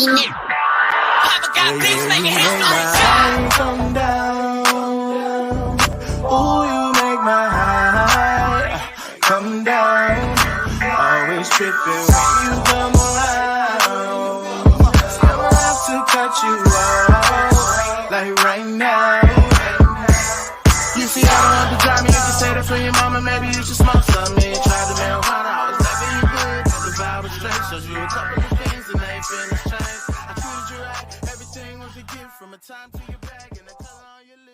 Come down. Ooh, you make my high come down. Always tripping when you come around. Never have to cut you off like right now. You see, I don't have to drive me. You can say that for your mama. Maybe you should smoke some. Me try to marijuana. I was never you good. The vibe was straight. Showed you a couple of things and they finished change. I treated you right. Everything was a gift from a time to your bag and the color on your lip.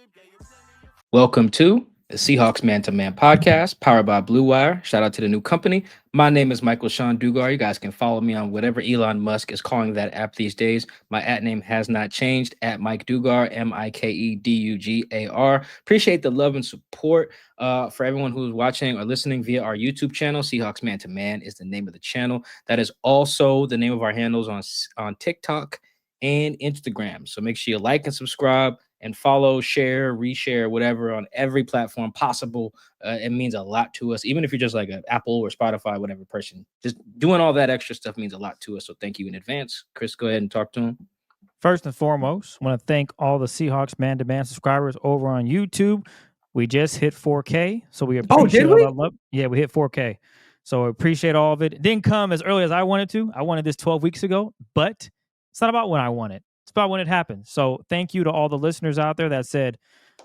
Welcome to the Seahawks Man to Man podcast, powered by Blue Wire. Shout out to the new company. My name is Michael-Shawn Dugar. You guys can follow me on whatever Elon Musk is calling that app these days. My @ name has not changed, at Mike Dugar, MikeDugar. Appreciate the love and support for everyone who's watching or listening via our YouTube channel. Seahawks Man to Man is the name of the channel. That is also the name of our handles on TikTok and Instagram. So make sure you like and subscribe and follow, share, reshare, whatever on every platform possible. It means a lot to us. Even if you're just like an Apple or Spotify, whatever person, just doing all that extra stuff means a lot to us. So thank you in advance. Chris, go ahead and talk to him. First and foremost, I want to thank all the Seahawks Man to Man subscribers over on YouTube. We just hit 4K, so we appreciate all that love. Yeah, we hit 4K. So I appreciate all of it. It didn't come as early as I wanted to. I wanted this 12 weeks ago, but it's not about when I want it. It's about when it happens. So thank you to all the listeners out there that said,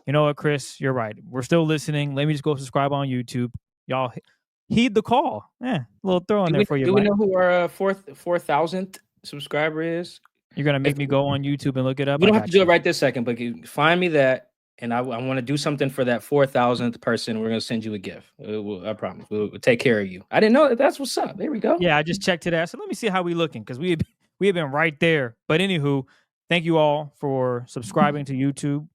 you know what, Chris, you're right. We're still listening. Let me just go subscribe on YouTube. Y'all heed the call. Yeah, a little throw in there for you. Do we know who our 4,000th subscriber is? You're going to make me go on YouTube and look it up? We don't have to do it right this second, but find me that, and I want to do something for that 4,000th person. We're going to send you a gift. I promise. We'll take care of you. I didn't know that's what's up. There we go. Yeah, I just checked today. I said, let me see how we looking, because we have been right there. But anywho, thank you all for subscribing to YouTube.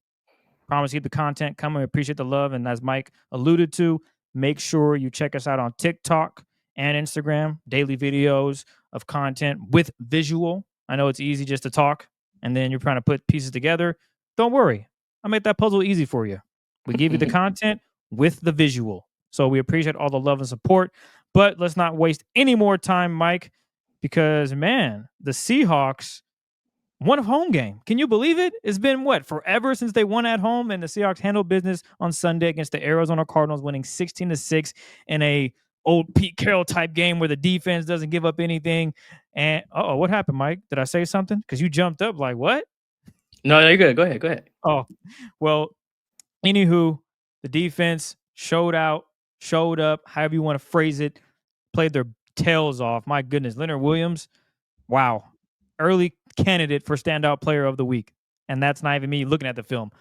Promise to keep the content coming. We appreciate the love. And as Mike alluded to, make sure you check us out on TikTok and Instagram. Daily videos of content with visual. I know it's easy just to talk, and then you're trying to put pieces together. Don't worry. I made that puzzle easy for you. We give you the content with the visual. So we appreciate all the love and support. But let's not waste any more time, Mike, because, man, the Seahawks won a home game. Can you believe it? It's been, forever since they won at home, and the Seahawks handled business on Sunday against the Arizona Cardinals, winning 16-6 in a old Pete Carroll type game where the defense doesn't give up anything. And, what happened, Mike? Did I say something? Because you jumped up like, what? No, you're good. Go ahead. Oh, well, anywho, the defense showed up, however you want to phrase it, played their tails off. My goodness, Leonard Williams, wow. Early candidate for standout player of the week. And that's not even me looking at the film.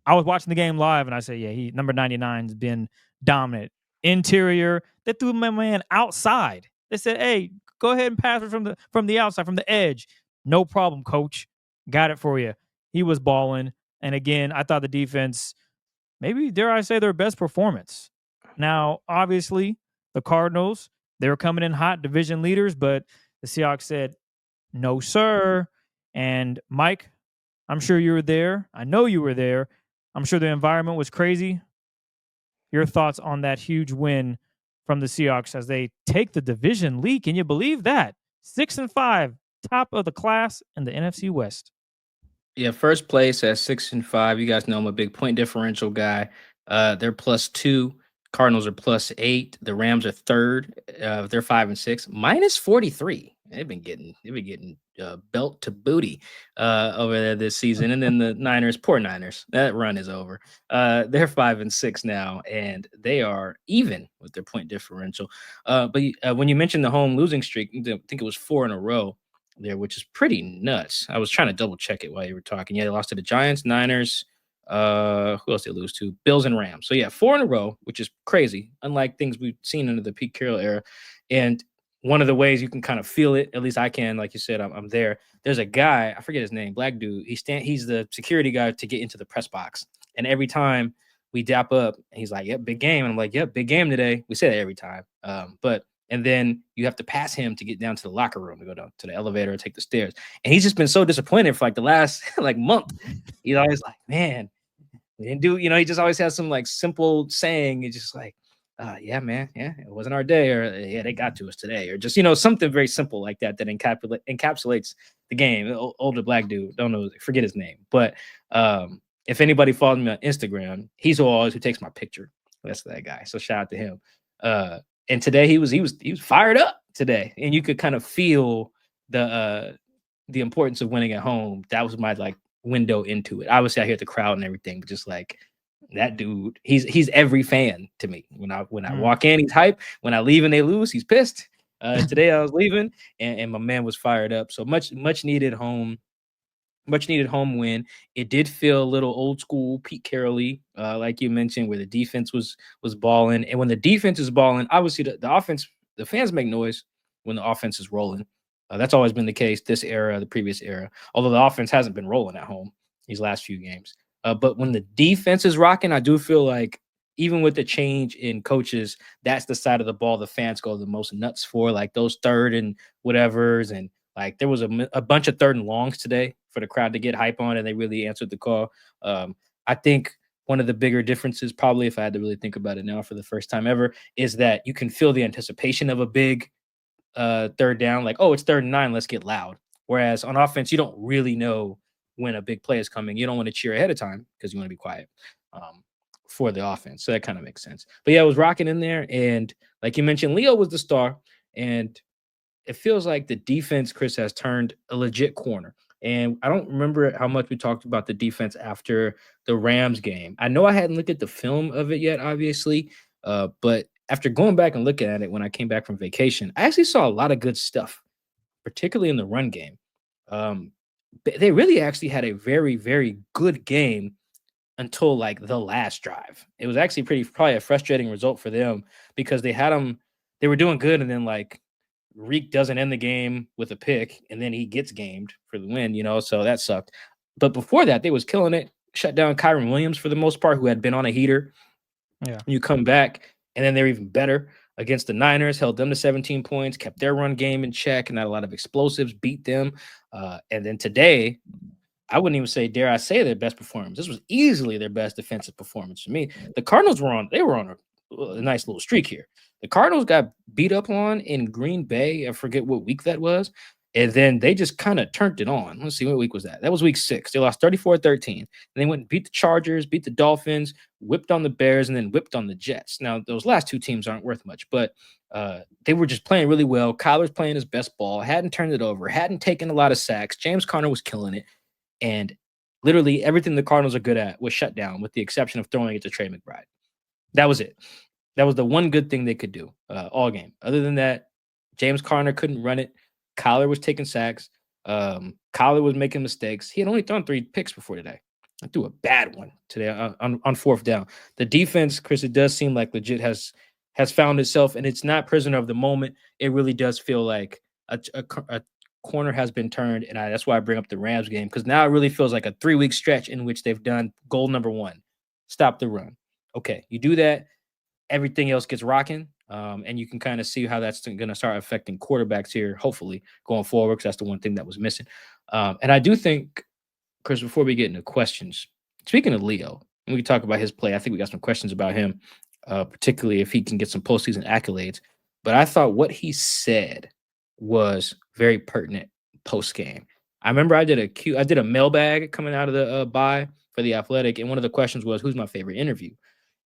I was watching the game live, and I said, yeah, number 99 has been dominant. Interior, they threw my man outside. They said, hey, go ahead and pass it from the outside, from the edge. No problem, coach. Got it for you. He was balling. And again, I thought the defense, maybe, dare I say, their best performance. Now, obviously, the Cardinals, they were coming in hot, division leaders, but the Seahawks said, no, sir. And Mike, I'm sure you were there. I know you were there. I'm sure the environment was crazy. Your thoughts on that huge win from the Seahawks as they take the division lead? Can you believe that? 6-5, top of the class in the NFC West. Yeah, first place at 6-5. You guys know I'm a big point differential guy. They're +2. Cardinals are +8. The Rams are third. They're 5-6, -43. They've been getting belt to booty over there this season. And then the Niners, poor Niners, that run is over. They're 5-6 now, and they are even with their point differential. But when you mentioned the home losing streak, I think it was 4 in a row there, which is pretty nuts. I was trying to double check it while you were talking. Yeah, they lost to the Giants, Niners. Who else did they lose to? Bills and Rams. So yeah, 4 in a row, which is crazy, unlike things we've seen under the Pete Carroll era. And one of the ways you can kind of feel it, at least I can, like you said, I'm there. There's a guy, I forget his name, black dude. He's the security guy to get into the press box. And every time we dap up, he's like, yep, big game. And I'm like, yep, big game today. We say that every time. And then you have to pass him to get down to the locker room, to go down to the elevator and take the stairs. And he's just been so disappointed for like the last month. He's always like, man, we didn't do, he just always has some like simple saying. It's just like, yeah, man, yeah, it wasn't our day, or yeah, they got to us today, or just something very simple like that encapsulates the game. Older black dude, don't know, forget his name, but if anybody follows me on Instagram, he's who takes my picture. That's that guy. So shout out to him. And today he was fired up today, and you could kind of feel the importance of winning at home. That was my like window into it. Obviously, I hear the crowd and everything, but just like that dude, he's every fan to me. When I walk in, he's hype. When I leave and they lose, he's pissed. Today I was leaving and my man was fired up. So much needed home win. It did feel a little old school Pete Carroll-y, like you mentioned, where the defense was balling. And when the defense is balling, obviously the offense, the fans make noise when the offense is rolling. That's always been the case this era, the previous era, although the offense hasn't been rolling at home these last few games. But when the defense is rocking, I do feel like even with the change in coaches, that's the side of the ball the fans go the most nuts for, like those third and whatevers. And like there was a bunch of third and longs today for the crowd to get hype on, and they really answered the call. I think one of the bigger differences, probably if I had to really think about it now for the first time ever, is that you can feel the anticipation of a big third down, like, oh, it's 3rd and 9, let's get loud. Whereas on offense, you don't really know when a big play is coming. You don't want to cheer ahead of time because you want to be quiet for the offense. So that kind of makes sense. But yeah, it was rocking in there. And like you mentioned, Leo was the star. And it feels like the defense, Chris, has turned a legit corner. And I don't remember how much we talked about the defense after the Rams game. I know I hadn't looked at the film of it yet, obviously. But after going back and looking at it when I came back from vacation, I actually saw a lot of good stuff, particularly in the run game. They really actually had a very, very good game until like the last drive. It was actually probably a frustrating result for them because they were doing good, and then like Reek doesn't end the game with a pick, and then he gets gamed for the win, so that sucked. But before that, they was killing it, shut down Kyron Williams for the most part, who had been on a heater. Yeah. You come back, and then they're even better against the Niners, held them to 17 points, kept their run game in check, and had a lot of explosives, beat them. And then today, I wouldn't even say, dare I say, their best performance. This was easily their best defensive performance for me. The Cardinals were on a nice little streak here. The Cardinals got beat up on in Green Bay. I forget what week that was. And then they just kind of turned it on. Let's see, what week was that? That was week 6. They lost 34-13. And they went and beat the Chargers, beat the Dolphins, whipped on the Bears, and then whipped on the Jets. Now, those last two teams aren't worth much, but they were just playing really well. Kyler's playing his best ball, hadn't turned it over, hadn't taken a lot of sacks. James Conner was killing it. And literally everything the Cardinals are good at was shut down, with the exception of throwing it to Trey McBride. That was it. That was the one good thing they could do all game. Other than that, James Conner couldn't run it. Kyler was taking sacks. Kyler was making mistakes. He had only thrown 3 picks before today. I threw a bad one today on 4th down. The defense, Chris, it does seem like legit has found itself, and it's not prisoner of the moment. It really does feel like a corner has been turned, and that's why I bring up the Rams game, because now it really feels like a 3-week stretch in which they've done goal number 1, stop the run. Okay, you do that, everything else gets rocking, and you can kind of see how that's going to start affecting quarterbacks here, hopefully, going forward, because that's the one thing that was missing. And I do think, Chris, before we get into questions, speaking of Leo, and we can talk about his play, I think we got some questions about him, particularly if he can get some postseason accolades. But I thought what he said was very pertinent post game. I remember I did a mailbag coming out of the bye for The Athletic, and one of the questions was, who's my favorite interview?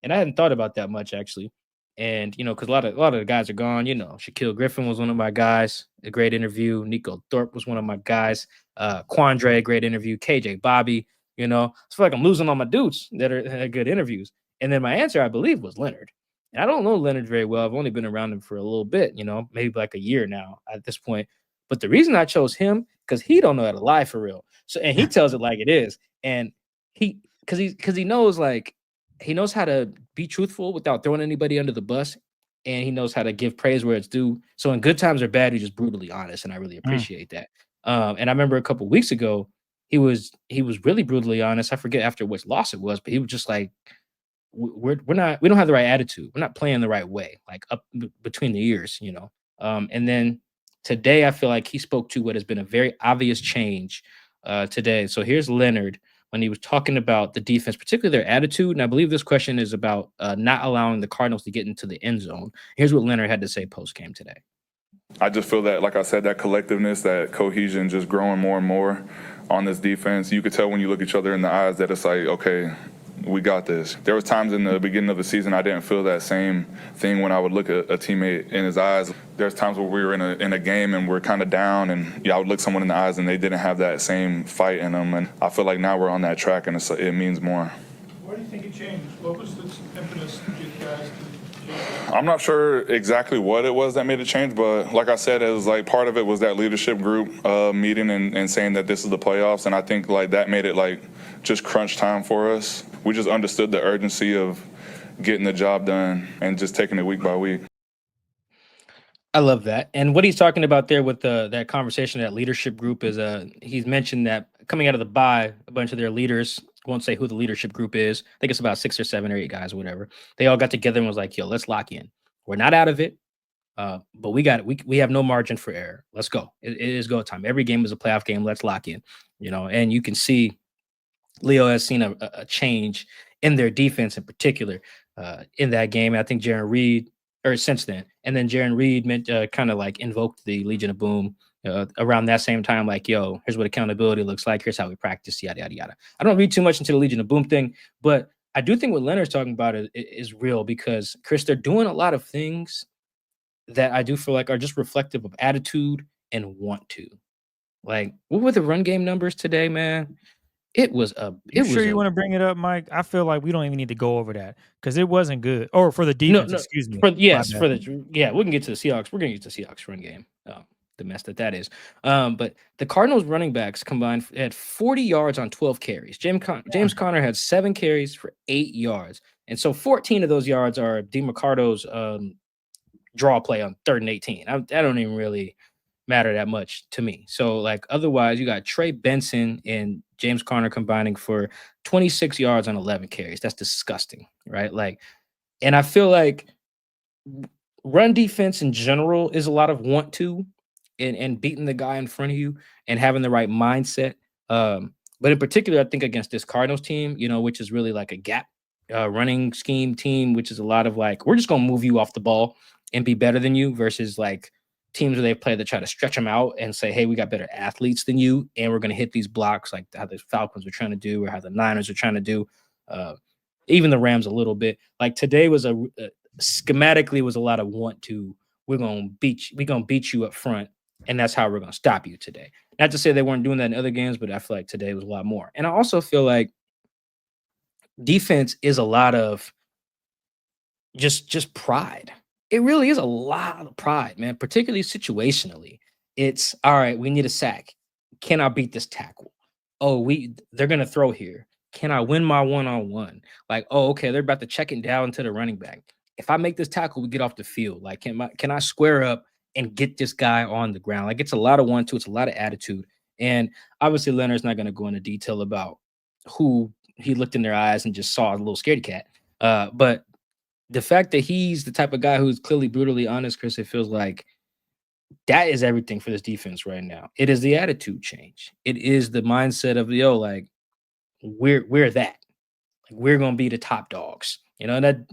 And I hadn't thought about that much, actually. And because a lot of the guys are gone. Shaquille Griffin was one of my guys, a great interview. Nico Thorpe was one of my guys. Quandre, great interview. KJ Bobby. I feel like I'm losing all my dudes that are good interviews. And then my answer, I believe, was Leonard. And I don't know Leonard very well. I've only been around him for a little bit, maybe like a year now at this point. But the reason I chose him, because he don't know how to lie for real. So, and he tells it like it is. And because he knows, like, he knows how to be truthful without throwing anybody under the bus. And he knows how to give praise where it's due. So in good times or bad, he's just brutally honest. And I really appreciate that. And I remember a couple of weeks ago, he was really brutally honest. I forget after which loss it was, but he was just like, we don't have the right attitude. We're not playing the right way, like up between the ears, and then today I feel like he spoke to what has been a very obvious change today. So here's Leonard when he was talking about the defense, particularly their attitude. And I believe this question is about not allowing the Cardinals to get into the end zone. Here's what Leonard had to say post-game today. I just feel that, like I said, that collectiveness, that cohesion just growing more and more on this defense. You could tell when you look each other in the eyes that it's like, okay, we got this. There was times in the beginning of the season I didn't feel that same thing when I would look at a teammate in his eyes. There's times where we were in a game and we're kind of down, and I would look someone in the eyes and they didn't have that same fight in them. And I feel like now we're on that track and it means more. Why do you think it changed? What was the impetus to get guys to change? I'm not sure exactly what it was that made it change, but like I said, it was like part of it was that leadership group meeting and saying that this is the playoffs, and I think like that made it like just crunch time for us. We just understood the urgency of getting the job done and just taking it week by week. I love that. And what he's talking about there with that conversation, that leadership group, is he's mentioned that coming out of the bye, a bunch of their leaders, won't say who the leadership group is, I think it's about 6 or 7 or 8 guys or whatever, they all got together and was like, yo, let's lock in. We're not out of it, but we have no margin for error. Let's go. It is go time. Every game is a playoff game. Let's lock in. And you can see Leo has seen a change in their defense in particular in that game. I think Jaron Reed, or since then, and then Jaron Reed kind of like invoked the Legion of Boom around that same time, like, yo, here's what accountability looks like. Here's how we practice, yada, yada, yada. I don't read too much into the Legion of Boom thing, but I do think what Leonard's talking about is real because, Chris, they're doing a lot of things that I do feel like are just reflective of attitude and want to. Like, what were the run game numbers today, man? It was a. You want to bring it up, Mike? I feel like we don't even need to go over that because it wasn't good. Or for the defense, excuse me. We can get to the Seahawks. We're going to get to the Seahawks run game. The mess that is. But the Cardinals running backs combined had 40 yards on 12 carries. James Conner had 7 carries for 8 yards. And so 14 of those yards are DeMarco's draw play on 3rd and 18. That don't even really matter that much to me. So, like, otherwise, you got Trey Benson and James Conner combining for 26 yards on 11 carries. That's disgusting, right? Like, and I feel like run defense in general is a lot of want to and beating the guy in front of you and having the right mindset. But in particular, I think against this Cardinals team, which is really like a gap running scheme team, which is a lot of like, we're just going to move you off the ball and be better than you versus like teams where they play that try to stretch them out and say, hey, we got better athletes than you, and we're going to hit these blocks like how the Falcons are trying to do or how the Niners are trying to do. Even the Rams a little bit. Like today was schematically was a lot of want to, we're going to beat you up front, and that's how we're going to stop you today. Not to say they weren't doing that in other games, but I feel like today was a lot more. And I also feel like defense is a lot of just pride. It really is a lot of pride, man, particularly situationally. It's, all right, we need a sack. Can I beat this tackle? Oh, they're going to throw here. Can I win my one-on-one? Like, oh, okay, they're about to check it down to the running back. If I make this tackle, we get off the field. Like, can I square up and get this guy on the ground? Like, it's a lot of one-two. It's a lot of attitude. And obviously, Leonard's not going to go into detail about who he looked in their eyes and just saw a little scaredy cat. But the fact that he's the type of guy who's clearly brutally honest, Chris, it feels like that is everything for this defense right now. It is the attitude change. It is the mindset of, yo, like, we're that. Like, we're going to be the top dogs. That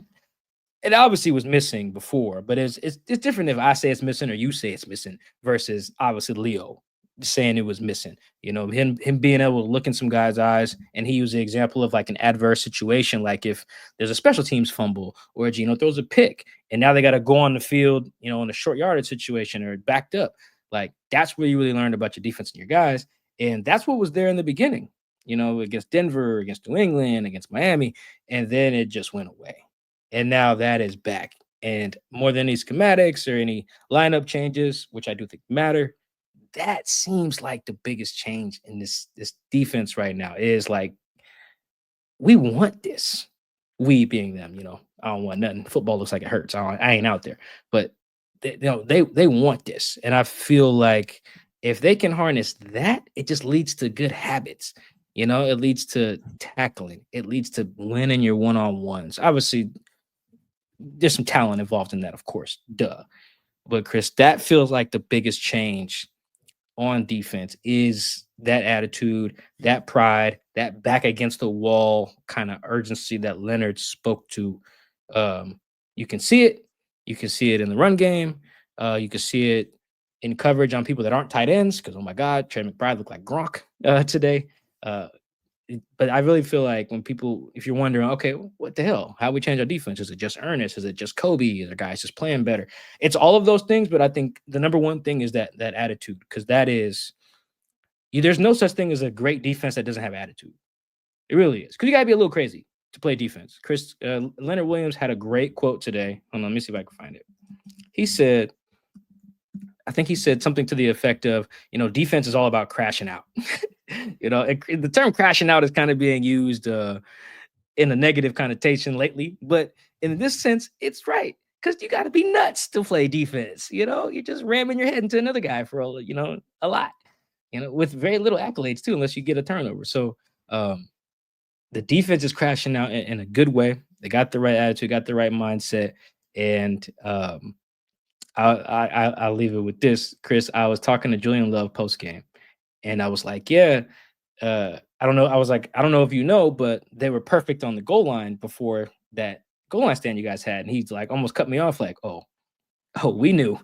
it obviously was missing before, but it's different if I say it's missing or you say it's missing versus obviously Leo saying it was missing. Him being able to look in some guys' eyes, and he used the example of like an adverse situation, like if there's a special teams fumble or Geno throws a pick, and now they got to go on the field, in a short yardage situation or backed up. Like, that's where you really learned about your defense and your guys, and that's what was there in the beginning. Against Denver, against New England, against Miami, and then it just went away. And now that is back. And more than any schematics or any lineup changes, which I do think matter, that seems like the biggest change in this defense right now is like, we want this. We being them, I don't want nothing. Football looks like it hurts. I ain't out there. But they want this. And I feel like if they can harness that, it just leads to good habits. It leads to tackling. It leads to winning your one-on-ones. Obviously, there's some talent involved in that, of course. Duh. But, Chris, that feels like the biggest change on defense is that attitude, that pride, that back against the wall kind of urgency that Leonard spoke to. You can see it. You can see it in the run game. You can see it in coverage on people that aren't tight ends. Because, oh my God, Trey McBride looked like Gronk today. But I really feel like when people, if you're wondering, okay, what the hell? How we change our defense? Is it just Ernest? Is it just Coby? Are the guys just playing better? It's all of those things, but I think the number one thing is that attitude, because that is, there's no such thing as a great defense that doesn't have attitude. It really is, because you got to be a little crazy to play defense. Leonard Williams had a great quote today. Hold on, let me see if I can find it. He said, I think he said something to the effect of, defense is all about crashing out. The term crashing out is kind of being used in a negative connotation lately, but in this sense, it's right. Because you got to be nuts to play defense. You're just ramming your head into another guy for a lot, with very little accolades too, unless you get a turnover. So the defense is crashing out in a good way. They got the right attitude, got the right mindset, and I'll leave it with this, Chris. I was talking to Julian Love post game, and I was like, "Yeah, I don't know." I was like, "I don't know if you know, but they were perfect on the goal line before that goal line stand you guys had." And he's like, almost cut me off, like, "Oh, we knew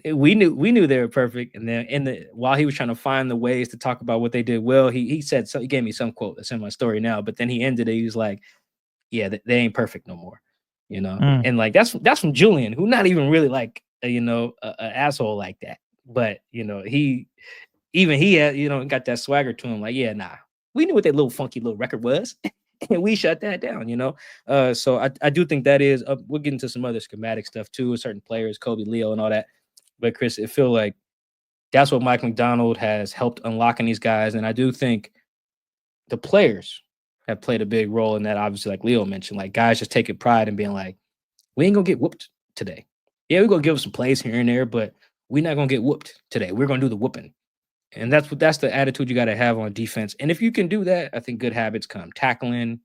they were perfect." And then while he was trying to find the ways to talk about what they did well, he said he gave me some quote that's in my story now. But then he ended it. He was like, "Yeah, they ain't perfect no more," And like that's from Julian, who not even really like an asshole like that, but he had got that swagger to him, like, yeah, nah, we knew what that little funky little record was, and we shut that down, so I do think that is we'll get into some other schematic stuff too, certain players, Coby, Leo, and all that, but Chris, it feel like that's what Mike Macdonald has helped unlocking these guys, and I do think the players have played a big role in that. Obviously, like Leo mentioned, like guys just taking pride in being like, we ain't gonna get whooped today. Yeah, we're gonna give some plays here and there, but we're not gonna get whooped today. We're gonna do the whooping. And that's the attitude you gotta have on defense. And if you can do that, I think good habits come. Tackling,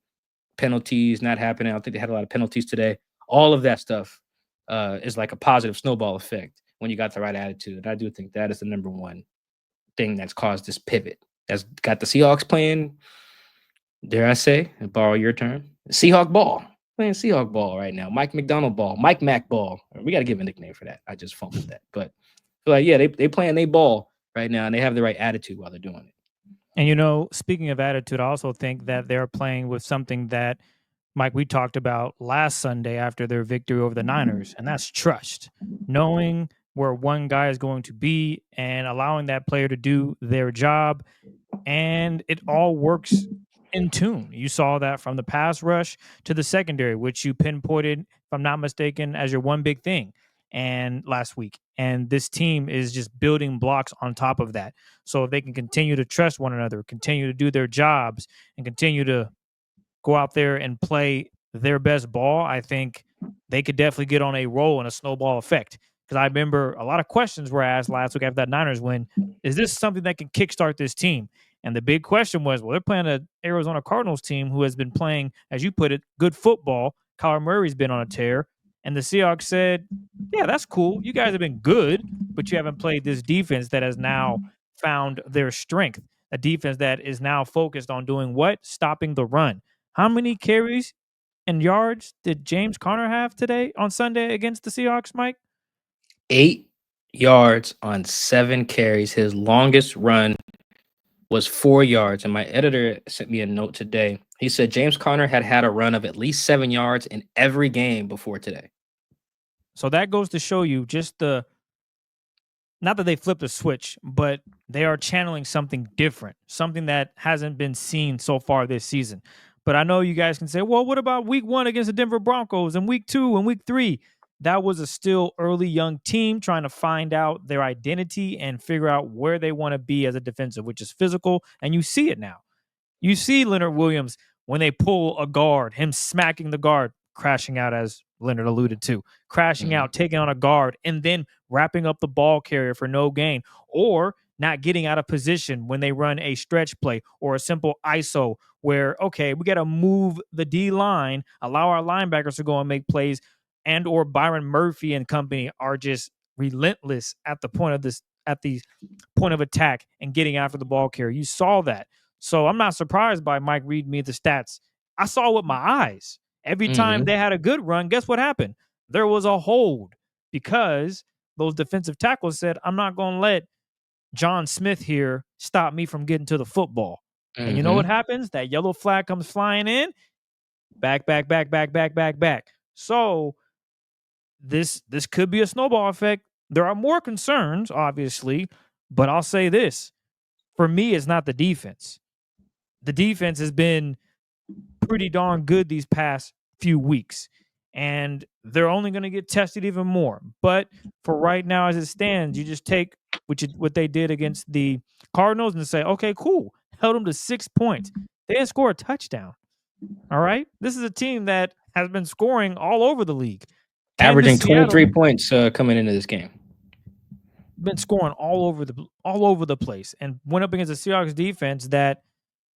penalties not happening. I don't think they had a lot of penalties today. All of that stuff is like a positive snowball effect when you got the right attitude. And I do think that is the number one thing that's caused this pivot. That's got the Seahawks playing, dare I say, and borrow your term, Seahawk ball. Playing Seahawk ball right now. Mike Macdonald ball. Mike Mac ball. We got to give a nickname for that. I just fumbled that. But yeah, they playing they ball right now, and they have the right attitude while they're doing it. And speaking of attitude, I also think that they're playing with something that, Mike, we talked about last Sunday after their victory over the Niners, and that's trust. Knowing where one guy is going to be and allowing that player to do their job, and it all works in tune. You saw that from the pass rush to the secondary, which you pinpointed, if I'm not mistaken, as your one big thing and last week. And this team is just building blocks on top of that. So if they can continue to trust one another, continue to do their jobs, and continue to go out there and play their best ball, I think they could definitely get on a roll and a snowball effect. Because I remember a lot of questions were asked last week after that Niners win. Is this something that can kickstart this team? And the big question was, well, they're playing an Arizona Cardinals team who has been playing, as you put it, good football. Kyler Murray's been on a tear. And the Seahawks said, yeah, that's cool. You guys have been good, but you haven't played this defense that has now found their strength. A defense that is now focused on doing what? Stopping the run. How many carries and yards did James Conner have today on Sunday against the Seahawks, Mike? 8 yards on 7 carries. His longest run was 4 yards. And my editor sent me a note today. He said James Conner had a run of at least 7 yards in every game before today. So that goes to show you just not that they flipped a switch, but they are channeling something different, something that hasn't been seen so far this season. But I know you guys can say, well, what about week 1 against the Denver Broncos and week 2 and week 3? That was a still early young team trying to find out their identity and figure out where they want to be as a defensive, which is physical. And you see it now. You see Leonard Williams, when they pull a guard, him smacking the guard, crashing out, as Leonard alluded to, crashing out, taking on a guard, and then wrapping up the ball carrier for no gain, or not getting out of position when they run a stretch play or a simple ISO where, okay, we got to move the D line, allow our linebackers to go and make plays, and or Byron Murphy and company are just relentless at the point of attack and getting after the ball carrier. You saw that. So I'm not surprised by Mike reading me the stats. I saw with my eyes. Every time they had a good run, guess what happened? There was a hold because those defensive tackles said, I'm not going to let John Smith here stop me from getting to the football. And you know what happens? That yellow flag comes flying in. Back. So this could be a snowball effect. There are more concerns, obviously, but I'll say this. For me, it's not the defense. The defense has been pretty darn good these past few weeks, and they're only going to get tested even more. But for right now, as it stands, you just take what they did against the Cardinals and say, okay, cool, held them to 6 points. They didn't score a touchdown. All right, this is a team that has been scoring all over the league, Averaging Seattle, 23 points coming into this game. been scoring all over the place, and went up against the Seahawks defense that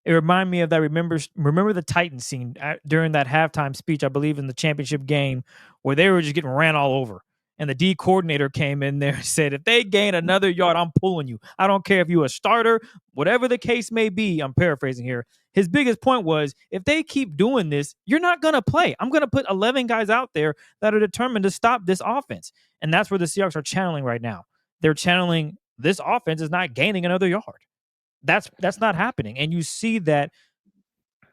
it reminded me of that. Remember the Titans scene during that halftime speech, I believe, in the championship game, where they were just getting ran all over. And the D coordinator came in there and said, if they gain another yard, I'm pulling you. I don't care if you're a starter, whatever the case may be. I'm paraphrasing here. His biggest point was, if they keep doing this, you're not going to play. I'm going to put 11 guys out there that are determined to stop this offense. And that's where the Seahawks are channeling right now. They're channeling this offense is not gaining another yard. That's not happening. And you see that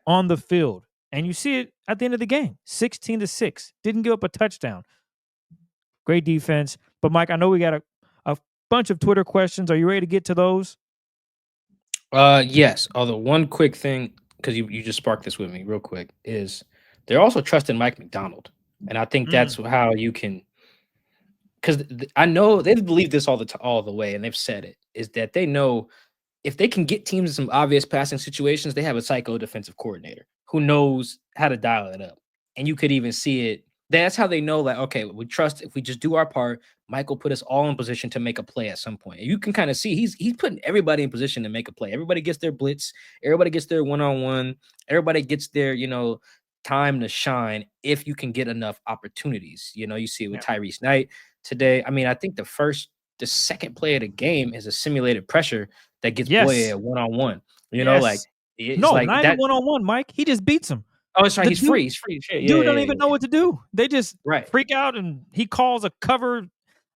on the field. And you see it at the end of the game. 16-6. Didn't give up a touchdown. Great defense. But Mike, I know we got a bunch of Twitter questions. Are you ready to get to those? Yes. Although one quick thing, because you just sparked this with me real quick, is they're also trusting Mike McDonald. And I think that's how you can, because I know they've believed this all the way, and they've said it, is that they know if they can get teams in some obvious passing situations, they have a psycho defensive coordinator who knows how to dial it up. And you could even see it. That's how they know, like, okay, we trust if we just do our part, Mike will put us all in position to make a play at some point. And you can kind of see he's putting everybody in position to make a play. Everybody gets their blitz. Everybody gets their one-on-one. Everybody gets their, time to shine if you can get enough opportunities. You see it with Tyrese Knight today. I mean, I think the second play of the game is a simulated pressure that gets Boye at one-on-one. Not even one-on-one, Mike. He just beats him. Oh, that's right. He's free. He's free. Dude don't even know what to do. They just Right. freak out, and he calls a cover.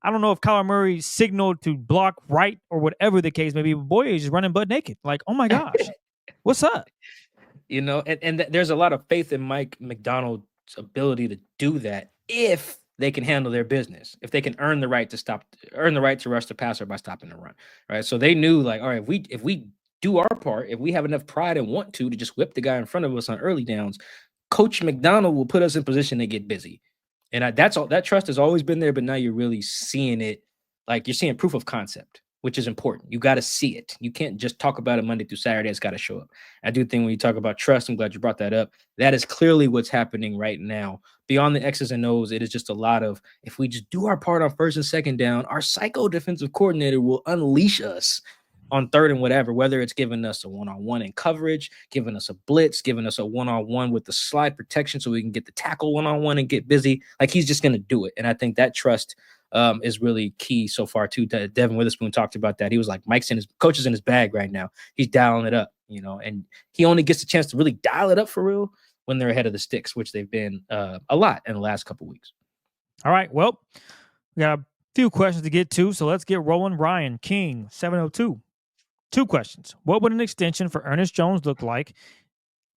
I don't know if Kyler Murray signaled to block right or whatever the case may be, but Boye is just running butt naked. Like, oh my gosh, what's up? And there's a lot of faith in Mike McDonald's ability to do that if they can handle their business, if they can earn the right to rush the passer by stopping the run, right? So they knew, like, all right, if we do our part, if we have enough pride and want to just whip the guy in front of us on early downs, Coach McDonald will put us in position to get busy. And that's all. That trust has always been there, but now you're really seeing it. Like, you're seeing proof of concept, which is important. You got to see it. You can't just talk about it Monday through Saturday. It's got to show up. I do think when you talk about trust, I'm glad you brought that up. That is clearly what's happening right now. Beyond the X's and O's, it is just a lot of, if we just do our part on first and second down, our psycho defensive coordinator will unleash us on third and whatever, whether it's giving us a one-on-one in coverage, giving us a blitz, giving us a one-on-one with the slide protection so we can get the tackle one-on-one and get busy. Like, he's just going to do it. And I think that trust is really key so far too. Devin Witherspoon talked about that. He was like, coach is in his bag right now. He's dialing it up, and he only gets a chance to really dial it up for real when they're ahead of the sticks, which they've been a lot in the last couple of weeks. All right. Well, we got a few questions to get to, so let's get rolling. Ryan King, 702. 2 questions. What would an extension for Ernest Jones look like?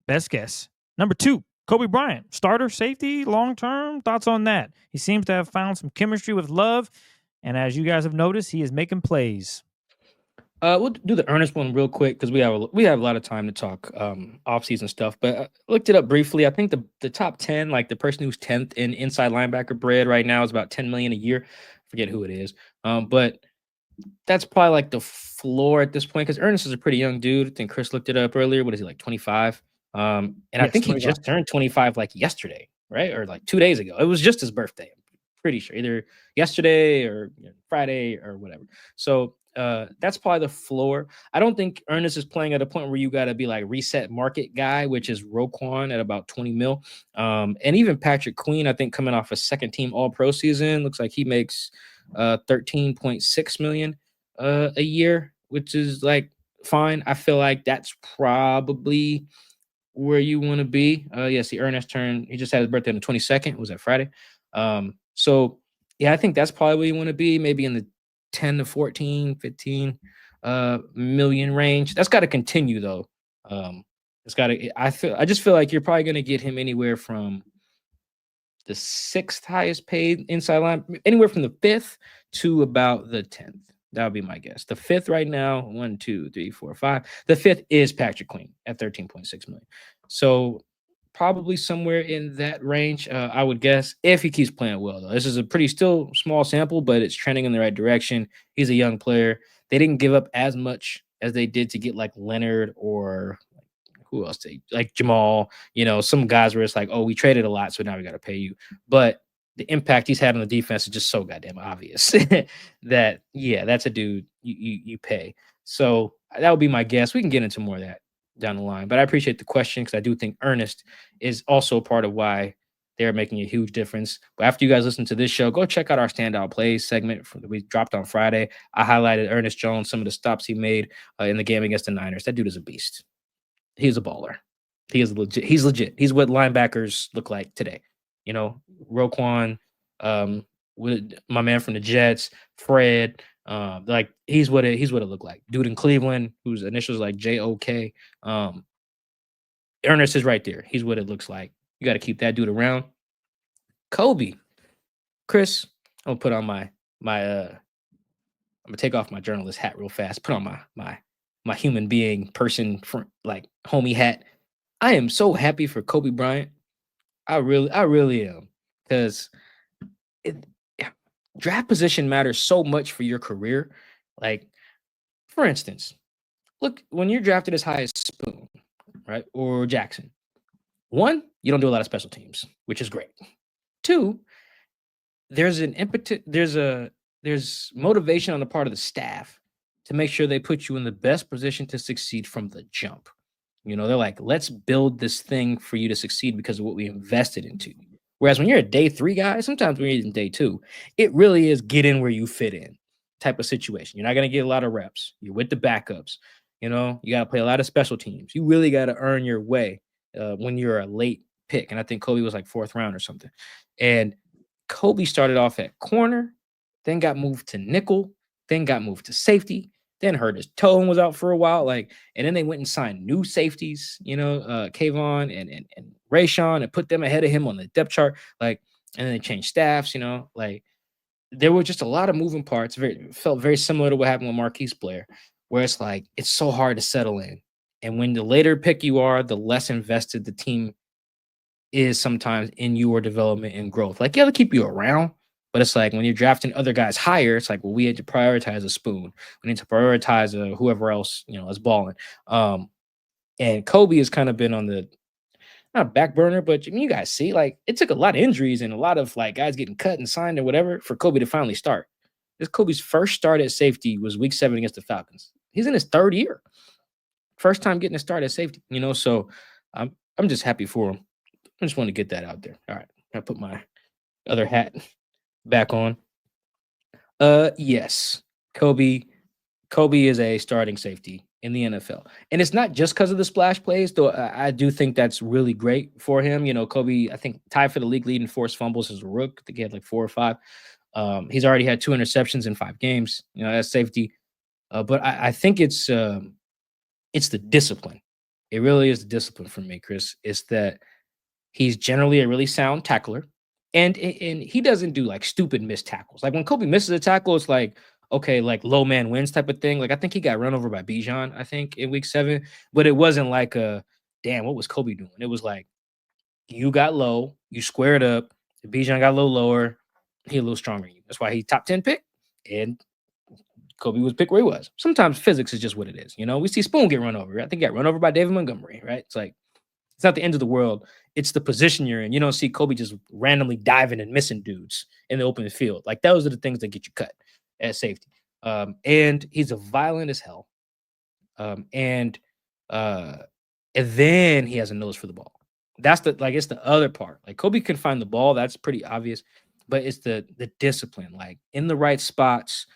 Best guess. Number 2, Coby Bryant, starter, safety, long-term. Thoughts on that? He seems to have found some chemistry with Love, and as you guys have noticed, he is making plays. We'll do the Ernest one real quick because we have a lot of time to talk off-season stuff. But I looked it up briefly. I think the top 10, like the person who's 10th in inside linebacker bread right now is about $10 million a year. Forget who it is, but that's probably like the floor at this point because Ernest is a pretty young dude. I think Chris looked it up earlier. What is he, like 25? And yes, I think 25. He just turned 25 like yesterday, right? Or like 2 days ago. It was just his birthday. I'm pretty sure either yesterday or Friday or whatever. So that's probably the floor. I don't think Ernest is playing at a point where you got to be like reset market guy, which is Roquan at about 20 mil. And even Patrick Queen, I think coming off a second team all pro season, looks like he makes 13.6 million a year, which is like fine. I feel like that's probably where you want to be. See, Ernest he just had his birthday on the 22nd. Was that Friday? So yeah, I think that's probably where you want to be, maybe in the 10 to 14, 15 million range. That's got to continue though. It's got to, I just feel like you're probably going to get him anywhere from the sixth highest paid inside line, anywhere from the fifth to about the 10th. That would be my guess. The fifth right now, 1, 2, 3, 4, 5. The fifth is Patrick Queen at 13.6 million. So probably somewhere in that range, I would guess, if he keeps playing well, though. This is a pretty still small sample, but it's trending in the right direction. He's a young player. They didn't give up as much as they did to get like Leonard or who else like Jamal, some guys where it's like, oh, we traded a lot, so now we got to pay you. But the impact he's had on the defense is just so goddamn obvious that, yeah, that's a dude you pay. So that would be my guess. We can get into more of that down the line. But I appreciate the question because I do think Ernest is also part of why they're making a huge difference. But after you guys listen to this show, go check out our standout plays segment that we dropped on Friday. I highlighted Ernest Jones, some of the stops he made in the game against the Niners. That dude is a beast. He's a baller. He is legit. He's legit. He's what linebackers look like today. Roquan, with my man from the Jets, Fred. Like he's what it looked like. Dude in Cleveland, whose initials like JOK. Ernest is right there. He's what it looks like. You got to keep that dude around. Coby, Chris, I'm gonna put on I'm gonna take off my journalist hat real fast. Put on my human being person like homie hat. I am so happy for Coby Bryant. I really am, because draft position matters so much for your career. Like, for instance, look, when you're drafted as high as Spoon, right, or Jackson, 1, you don't do a lot of special teams, which is great. 2, there's an impetus, there's motivation on the part of the staff to make sure they put you in the best position to succeed from the jump. They're like, let's build this thing for you to succeed because of what we invested into you. Whereas when you're a day 3 guy, sometimes when you're in day 2, it really is get in where you fit in type of situation. You're not going to get a lot of reps. You're with the backups. You got to play a lot of special teams. You really got to earn your way when you're a late pick. And I think Coby was like 4th round or something. And Coby started off at corner, then got moved to nickel, then got moved to safety, then hurt his toe and was out for a while. And then they went and signed new safeties, Kayvon and Rayshawn, and put them ahead of him on the depth chart. And then they changed staffs, there were just a lot of moving parts. Felt very similar to what happened with Marquise Blair, where it's like, it's so hard to settle in. And when the later pick you are, the less invested the team is sometimes in your development and growth. Like, yeah, they'll keep you around, but it's like when you're drafting other guys higher, it's like, well, we had to prioritize a Spoon. We need to prioritize whoever else, is balling. And Coby has kind of been on the not back burner, but you guys see, like, it took a lot of injuries and a lot of like guys getting cut and signed or whatever for Coby to finally start. This Coby's first start at safety was week 7 against the Falcons. He's in his 3rd year. First time getting a start at safety, so I'm just happy for him. I just want to get that out there. All right. I put my other hat back on. Yes. Coby is a starting safety in the NFL. And it's not just because of the splash plays, though I do think that's really great for him. Coby, I think, tied for the league lead in forced fumbles as a rook. I think he had like 4 or 5. He's already had 2 interceptions in 5 games, as safety. But I think it's the discipline. It really is the discipline for me, Chris. It's that he's generally a really sound tackler, and he doesn't do like stupid missed tackles. Like when Coby misses a tackle, it's like, okay, like low man wins type of thing. Like I think he got run over by Bijan, I think, in week 7, but it wasn't like damn, what was Coby doing? It was like, you got low, you squared up, Bijan got a little lower, he a little stronger than you. That's why he top 10 pick, and Coby was picked where he was. Sometimes physics is just what it is. We see Spoon get run over. I think he got run over by David Montgomery, right? It's like, it's not the end of the world. It's the position you're in. You don't see Coby just randomly diving and missing dudes in the open field. Like, those are the things that get you cut at safety. And he's a violent as hell. And then he has a nose for the ball. That's it's the other part. Like, Coby can find the ball. That's pretty obvious. But it's the discipline, like in the right spots,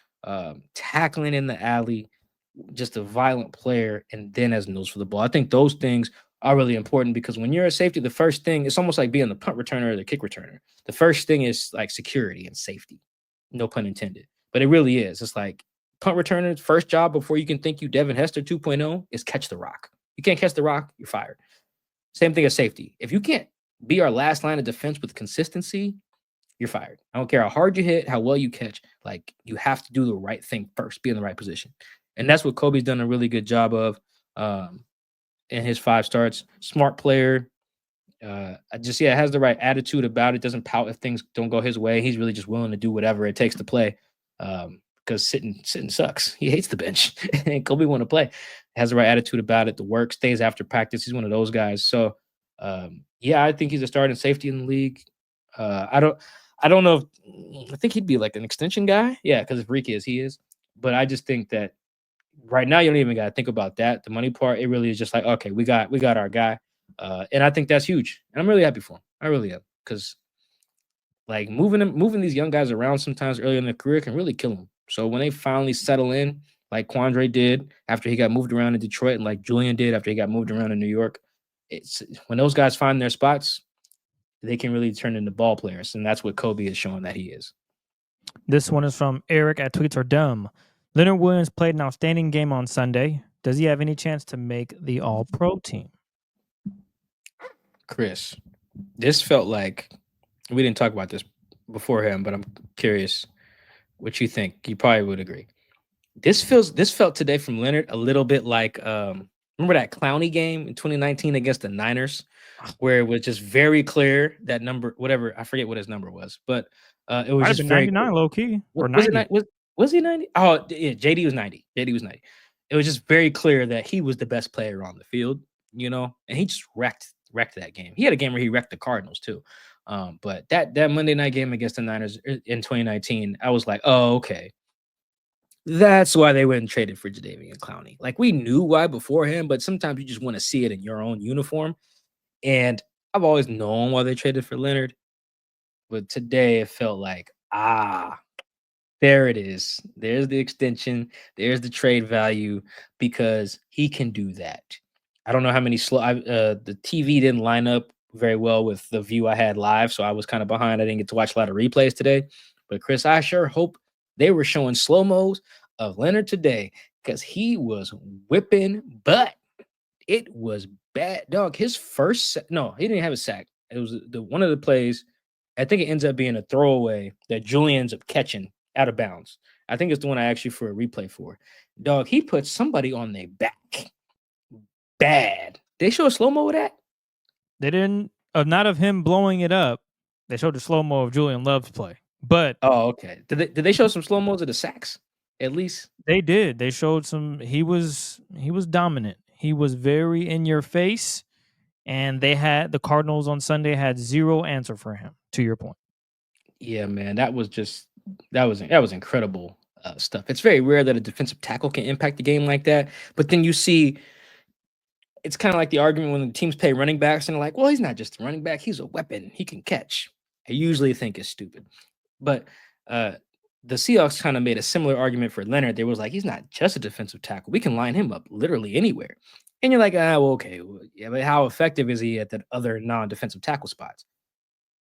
tackling in the alley, just a violent player, and then has nose for the ball. I think those things are really important because when you're a safety, the first thing, it's almost like being the punt returner or the kick returner. The first thing is like security and safety. No pun intended. But it really is. It's like punt returner's first job before you can think you Devin Hester 2.0 is catch the rock. You can't catch the rock, you're fired. Same thing as safety. If you can't be our last line of defense with consistency, you're fired. I don't care how hard you hit, how well you catch. Like, you have to do the right thing first, be in the right position. And that's what Coby's done a really good job of in his 5 starts. Smart player. Has the right attitude about it. Doesn't pout if things don't go his way. He's really just willing to do whatever it takes to play. Because sitting sucks. He hates the bench. And Coby want to play. Has the right attitude about it. The work stays after practice. He's one of those guys. So I think he's a starting safety in the league. I don't know if I think he'd be like an extension guy. Yeah, because if Ricky is, he is. But I just think that right now you don't even got to think about that. The money part, it really is just like, okay, we got our guy. And I think that's huge. And I'm really happy for him. I really am. Because like moving these young guys around sometimes early in their career can really kill them. So when they finally settle in, like Quandre did after he got moved around in Detroit, and like Julian did after he got moved around in New York, it's when those guys find their spots, they can really turn into ball players. And that's what Coby is showing that he is. This one is from Eric at Tweets Are Dumb. Leonard Williams played an outstanding game on Sunday. Does he have any chance to make the All-Pro team? Chris, this felt like we didn't talk about this beforehand, but I'm curious what you think. You probably would agree. This felt today from Leonard a little bit like remember that Clowney game in 2019 against the Niners, where it was just very clear that number, whatever, I forget what his number was, but it was just very 99 low key or was 90. Was he 90? Oh, yeah, JD was 90. JD was 90. It was just very clear that he was the best player on the field, and he just wrecked that game. He had a game where he wrecked the Cardinals too. But that Monday night game against the Niners in 2019, I was like, oh, okay. That's why they went and traded for Jadeveon Clowney. Like, we knew why beforehand, but sometimes you just want to see it in your own uniform. And I've always known why they traded for Leonard. But today it felt like, there it is. There's the extension. There's the trade value because he can do that. I don't know how many the TV didn't line up very well with the view I had live, so I was kind of behind. I didn't get to watch a lot of replays today. But Chris, I sure hope they were showing slow-mos of Leonard today because he was whipping butt. It was bad. Dog, his first no, he didn't have a sack. It was one of the plays. I think it ends up being a throwaway that Julian ends up catching out of bounds. I think it's the one I asked you for a replay for. Dog, he put somebody on their back. Bad. They show a slow-mo of that? They didn't, not of him blowing it up. They showed the slow-mo of Julian Love's play. But okay. Did they show some slow-mos of the sacks? At least they did. They showed some. He was dominant. He was very in your face, and the Cardinals on Sunday had zero answer for him. To your point, yeah, man, that was incredible stuff. It's very rare that a defensive tackle can impact the game like that. But then you see, it's kind of like the argument when the teams pay running backs and they're like, well, he's not just a running back; he's a weapon. He can catch. I usually think it's stupid, but the Seahawks kind of made a similar argument for Leonard. They was like, he's not just a defensive tackle. We can line him up literally anywhere. And you're like, okay. Well, yeah, but how effective is he at the other non-defensive tackle spots?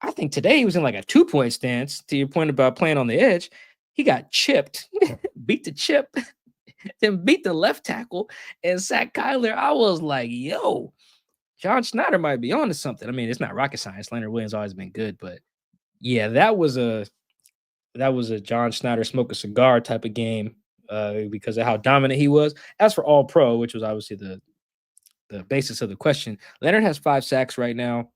I think today he was in like a 2-point stance, to your point about playing on the edge. He got chipped, beat the chip, then beat the left tackle and sacked Kyler. I was like, yo, John Schneider might be on to something. I mean, it's not rocket science. Leonard Williams always been good, but yeah, that was a John Schneider smoke a cigar type of game because of how dominant he was. As for all pro, which was obviously the basis of the question, Leonard has 5 sacks right now.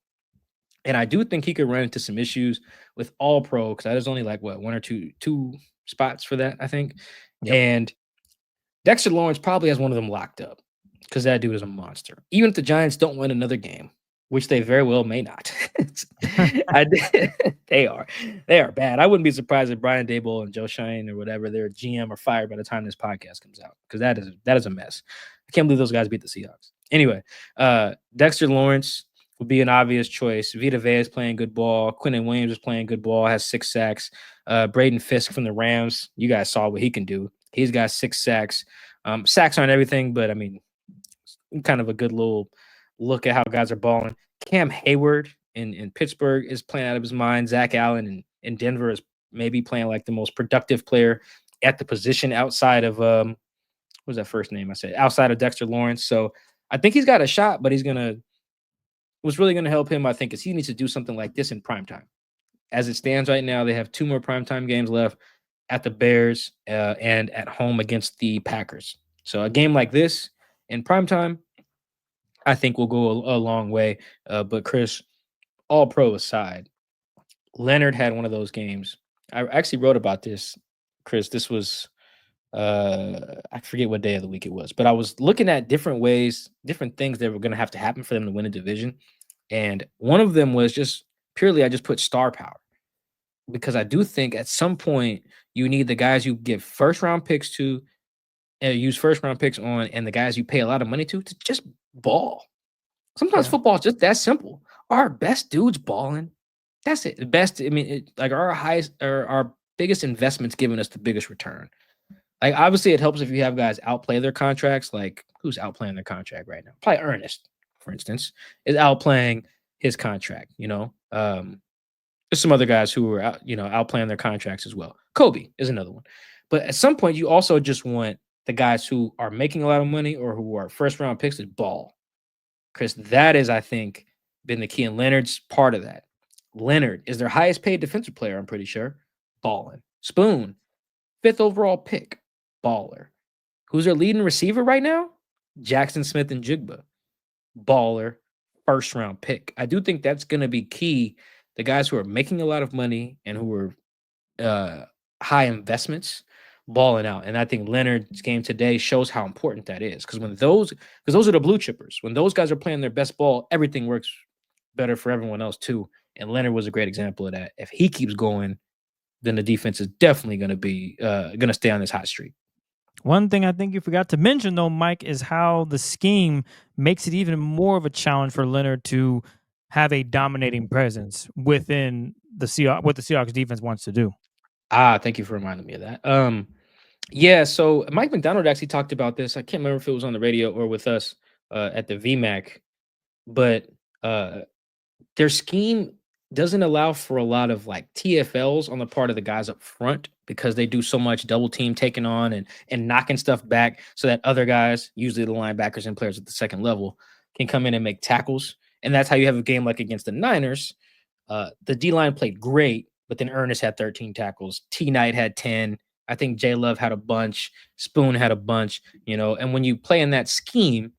And I do think he could run into some issues with all pro because that is only like one or two spots for that, I think. Yep. And Dexter Lawrence probably has one of them locked up because that dude is a monster. Even if the Giants don't win another game, which they very well may not. They are bad. I wouldn't be surprised if Brian Daboll and Joe Shine or whatever, their GM, are fired by the time this podcast comes out because that is a mess. I can't believe those guys beat the Seahawks. Anyway, Dexter Lawrence would be an obvious choice. Vita Vea is playing good ball. Quinnen Williams is playing good ball, has 6 sacks. Braden Fisk from the Rams, you guys saw what he can do. He's got 6 sacks. Sacks aren't everything, but I mean, kind of a good little look at how guys are balling. Cam Hayward in Pittsburgh is playing out of his mind. Zach Allen in Denver is maybe playing like the most productive player at the position outside of what was that first name I said? Outside of Dexter Lawrence. So I think he's got a shot, but what's really gonna help him, I think, is he needs to do something like this in primetime. As it stands right now, they have 2 more primetime games left at the Bears and at home against the Packers. So a game like this in primetime, I think will go a long way. But Chris, all pro aside, Leonard had one of those games. I actually wrote about this, Chris. This was I forget what day of the week it was, but I was looking at different ways, different things that were going to have to happen for them to win a division. And one of them was just purely I just put star power because I do think at some point you need the guys you give first round picks to, use first round picks on, and the guys you pay a lot of money to just ball. Sometimes football is just that simple. Our best dudes balling. That's it. The best. I mean, like our highest or our biggest investments giving us the biggest return. Like obviously, it helps if you have guys outplay their contracts. Like who's outplaying their contract right now? Probably Ernest, for instance, is outplaying his contract. There's some other guys who are outplaying their contracts as well. Coby is another one. But at some point, you also just want the guys who are making a lot of money or who are first round picks to ball. Chris, that is, I think, been the key. And Leonard's part of that. Leonard is their highest paid defensive player, I'm pretty sure. Balling. Spoon, 5th overall pick. Baller. Who's their leading receiver right now? Jackson Smith and Jigba. Baller. First round pick. I do think that's going to be key. The guys who are making a lot of money and who are high investments balling out. And I think Leonard's game today shows how important that is. Because those are the blue chippers. When those guys are playing their best ball, everything works better for everyone else too. And Leonard was a great example of that. If he keeps going, then the defense is definitely going to be going to stay on this hot streak. One thing I think you forgot to mention, though, Mike, is how the scheme makes it even more of a challenge for Leonard to have a dominating presence within the Seahawks, what the Seahawks defense wants to do. Thank you for reminding me of that. Yeah, so Mike McDonald actually talked about this. I can't remember if it was on the radio or with us at the VMAC, but their scheme doesn't allow for a lot of like TFLs on the part of the guys up front because they do so much double team taking on and knocking stuff back so that other guys, usually the linebackers and players at the second level, can come in and make tackles. And that's how you have a game like against the Niners. The D-line played great, but then Ernest had 13 tackles. T-Knight had 10. I think J Love had a bunch. Spoon had a bunch, and when you play in that scheme,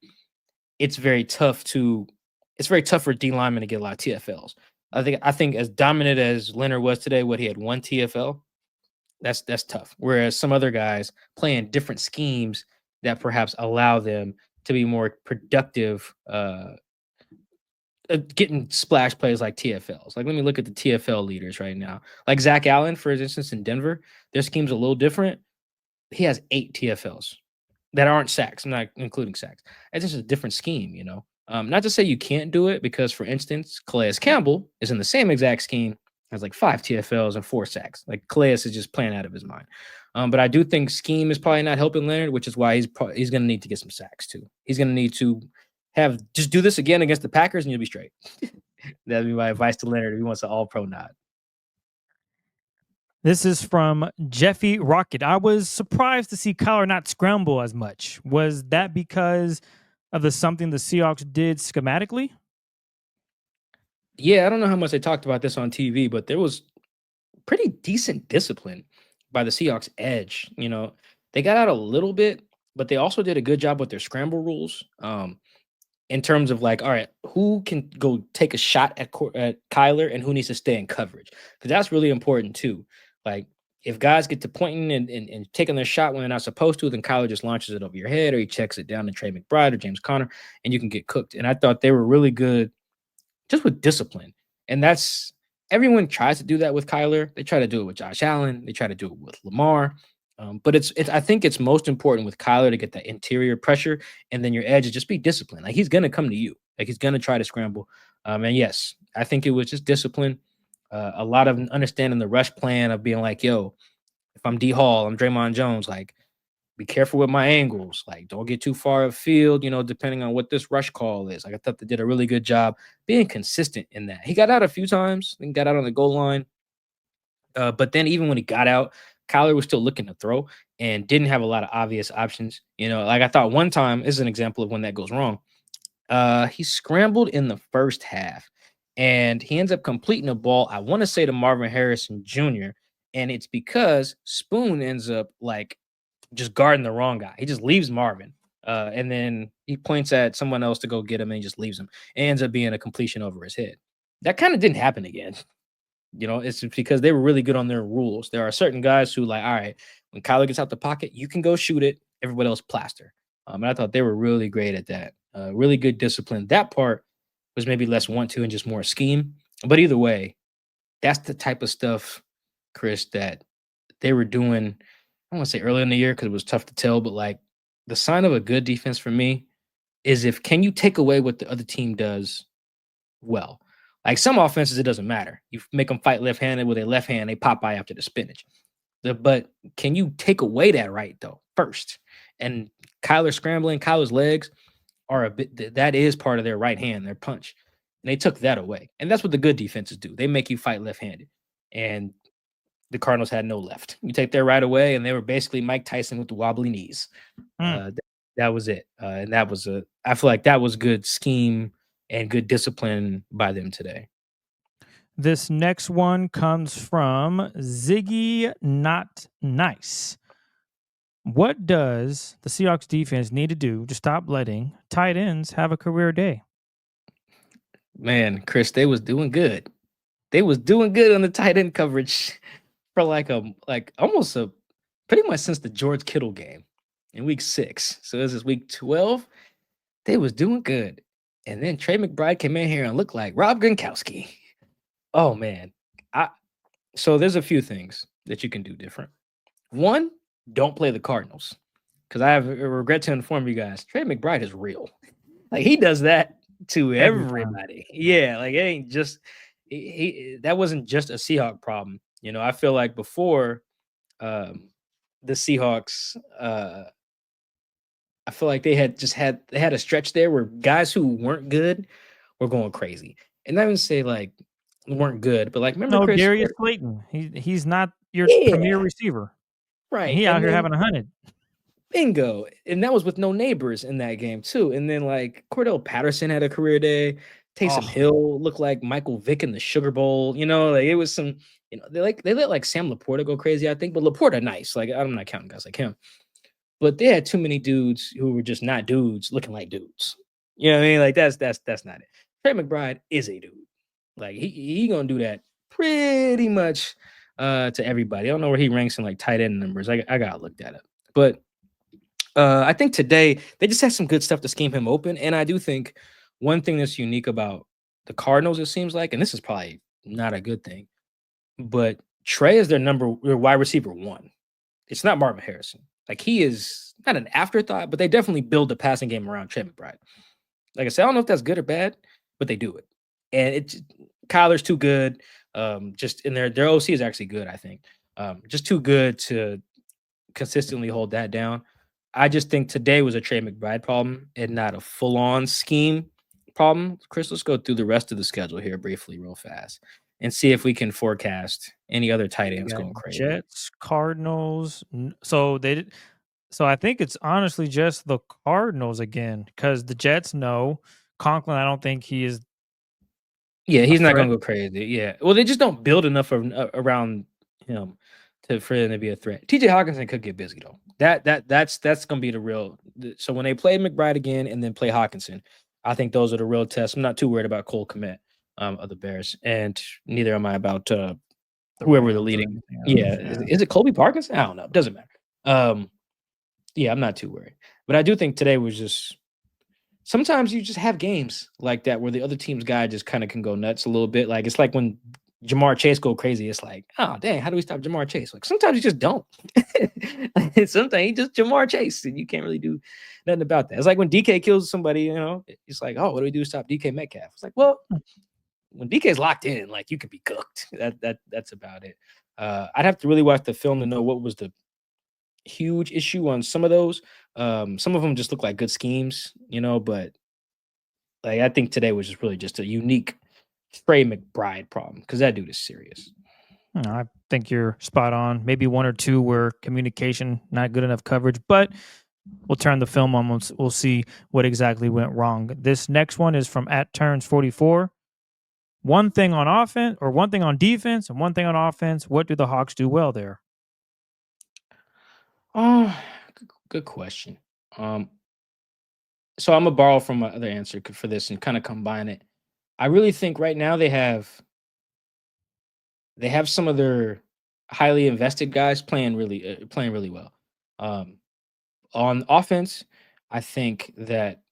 it's very tough for D linemen to get a lot of TFLs. I think as dominant as Leonard was today, he had 1 TFL. That's tough. Whereas some other guys play in different schemes that perhaps allow them to be more productive, getting splash plays like TFLs. Like, let me look at the TFL leaders right now. Like Zach Allen, for instance, in Denver, their scheme's a little different. He has 8 TFLs that aren't sacks. I'm not including sacks. It's just a different scheme, Not to say you can't do it because, for instance, Calais Campbell is in the same exact scheme, has like 5 TFLs and 4 sacks. Like Calais is just playing out of his mind. But I do think scheme is probably not helping Leonard, which is why he's going to need to get some sacks too. He's going to need to just do this again against the Packers and you'll be straight. That'd be my advice to Leonard if he wants an all-pro nod. This is from Jeffy Rocket. I was surprised to see Kyler not scramble as much. Was that because of something the Seahawks did schematically? Yeah, I don't know how much they talked about this on TV, but there was pretty decent discipline by the Seahawks edge. They got out a little bit, but they also did a good job with their scramble rules. In terms of like, all right, who can go take a shot at Kyler and who needs to stay in coverage? Because that's really important too. Like, if guys get to pointing and taking their shot when they're not supposed to, then Kyler just launches it over your head or he checks it down to Trey McBride or James Conner, and you can get cooked. And I thought they were really good just with discipline. And everyone tries to do that with Kyler. They try to do it with Josh Allen. They try to do it with Lamar. But I think it's most important with Kyler to get that interior pressure, and then your edge is just be disciplined. Like, he's going to come to you. Like, he's going to try to scramble. And yes, I think it was just discipline. A lot of understanding the rush plan of being like, yo, if I'm D Hall, I'm Draymond Jones. Like, be careful with my angles. Like, don't get too far afield, depending on what this rush call is. Like, I thought they did a really good job being consistent in that. He got out a few times and got out on the goal line. But then even when he got out, Kyler was still looking to throw and didn't have a lot of obvious options. Like I thought one time, this is an example of when that goes wrong. He scrambled in the first half and he ends up completing a ball, I want to say to Marvin Harrison Jr. And it's because Spoon ends up like just guarding the wrong guy. He just leaves Marvin. And then he points at someone else to go get him and he just leaves him. It ends up being a completion over his head. That kind of didn't happen again. It's because they were really good on their rules. There are certain guys who like, all right, when Kyler gets out the pocket, you can go shoot it. Everybody else plaster. And I thought they were really great at that. Really good discipline. That part was maybe less want to and just more scheme. But either way, that's the type of stuff, Chris, that they were doing. I don't want to say early in the year because it was tough to tell, but like the sign of a good defense for me is can you take away what the other team does well? Like some offenses, it doesn't matter. You make them fight left-handed with a left hand, they pop by after the spinach. But can you take away that right though first? And Kyler scrambling, Kyler's legs are that is part of their right hand, their punch. And they took that away. And that's what the good defenses do. They make you fight left-handed. And the Cardinals had no left. You take their right away, and they were basically Mike Tyson with the wobbly knees. That was it. And I feel like that was good scheme and good discipline by them today. This next one comes from Ziggy Not Nice. What does the Seahawks defense need to do to stop letting tight ends have a career day? Man, Chris, they was doing good. They was doing good on the tight end coverage for almost pretty much since the George Kittle game in week 6. So this is week 12. They was doing good. And then Trey McBride came in here and looked like Rob Gronkowski. Oh, man. So there's a few things that you can do different. One, don't play the Cardinals. Because I have a regret to inform you guys, Trey McBride is real. Like, he does that to everybody. Yeah, like, it ain't just that wasn't just a Seahawk problem. I feel like before the Seahawks, I feel like they had a stretch there where guys who weren't good were going crazy. And I would say like weren't good, but like remember Chris Darius Slayton. He's not your premier receiver. Right. And he out here having 100. Bingo. And that was with no neighbors in that game too. And then like Cordell Patterson had a career day. Taysom Hill looked like Michael Vick in the Sugar Bowl. Like it was some, they let like Sam Laporta go crazy, I think, but Laporta nice. Like I'm not counting guys like him. But they had too many dudes who were just not dudes looking like dudes. You know what I mean? Like that's not it. Trey McBride is a dude. Like he gonna do that pretty much to everybody. I don't know where he ranks in like tight end numbers. I gotta look that up. But I think today they just had some good stuff to scheme him open. And I do think one thing that's unique about the Cardinals, it seems like, and this is probably not a good thing, but Trey is their wide receiver 1. It's not Marvin Harrison. Like he is not an afterthought, but they definitely build the passing game around Trey McBride. Like I said, I don't know if that's good or bad, but they do it. And Kyler's too good. Just in their OC is actually good, I think. Just too good to consistently hold that down. I just think today was a Trey McBride problem and not a full-on scheme problem. Chris, let's go through the rest of the schedule here briefly, real fast, and see if we can forecast any other tight ends going crazy. Jets, Cardinals. So I think it's honestly just the Cardinals again because the Jets know Conklin. I don't think he is. Yeah, he's not going to go crazy. Yeah, well, they just don't build enough around him for him to be a threat. TJ Hawkinson could get busy though. That's going to be the real. So when they play McBride again and then play Hawkinson, I think those are the real tests. I'm not too worried about Cole Kmet of the Bears, and neither am I about whoever the leading. Yeah, is it Colby Parkinson? I don't know. It doesn't matter. Yeah, I'm not too worried, but I do think today was just. Sometimes you just have games like that where the other team's guy just kind of can go nuts a little bit. Like it's like when Jamar Chase go crazy. It's like, oh dang, how do we stop Jamar Chase? Like sometimes you just don't. Sometimes he just Jamar Chase, and you can't really do nothing about that. It's like when DK kills somebody, it's like, oh, what do we do to stop DK Metcalf? It's like, well, when DK's locked in, like you could be cooked. That's about it. I'd have to really watch the film to know what was the huge issue on some of those. Some of them just look like good schemes, but like I think today was just really just a unique Trey McBride problem because that dude is serious. I think you're spot on. Maybe one or two where communication not good enough coverage, but we'll turn the film on. We'll see what exactly went wrong. This next one is from @turns44. One thing on offense, or one thing on defense, and one thing on offense. What do the Hawks do well there? Oh, good question. So I'm gonna borrow from my other answer for this and kind of combine it. I really think right now they have some of their highly invested guys playing really well. On offense, I think that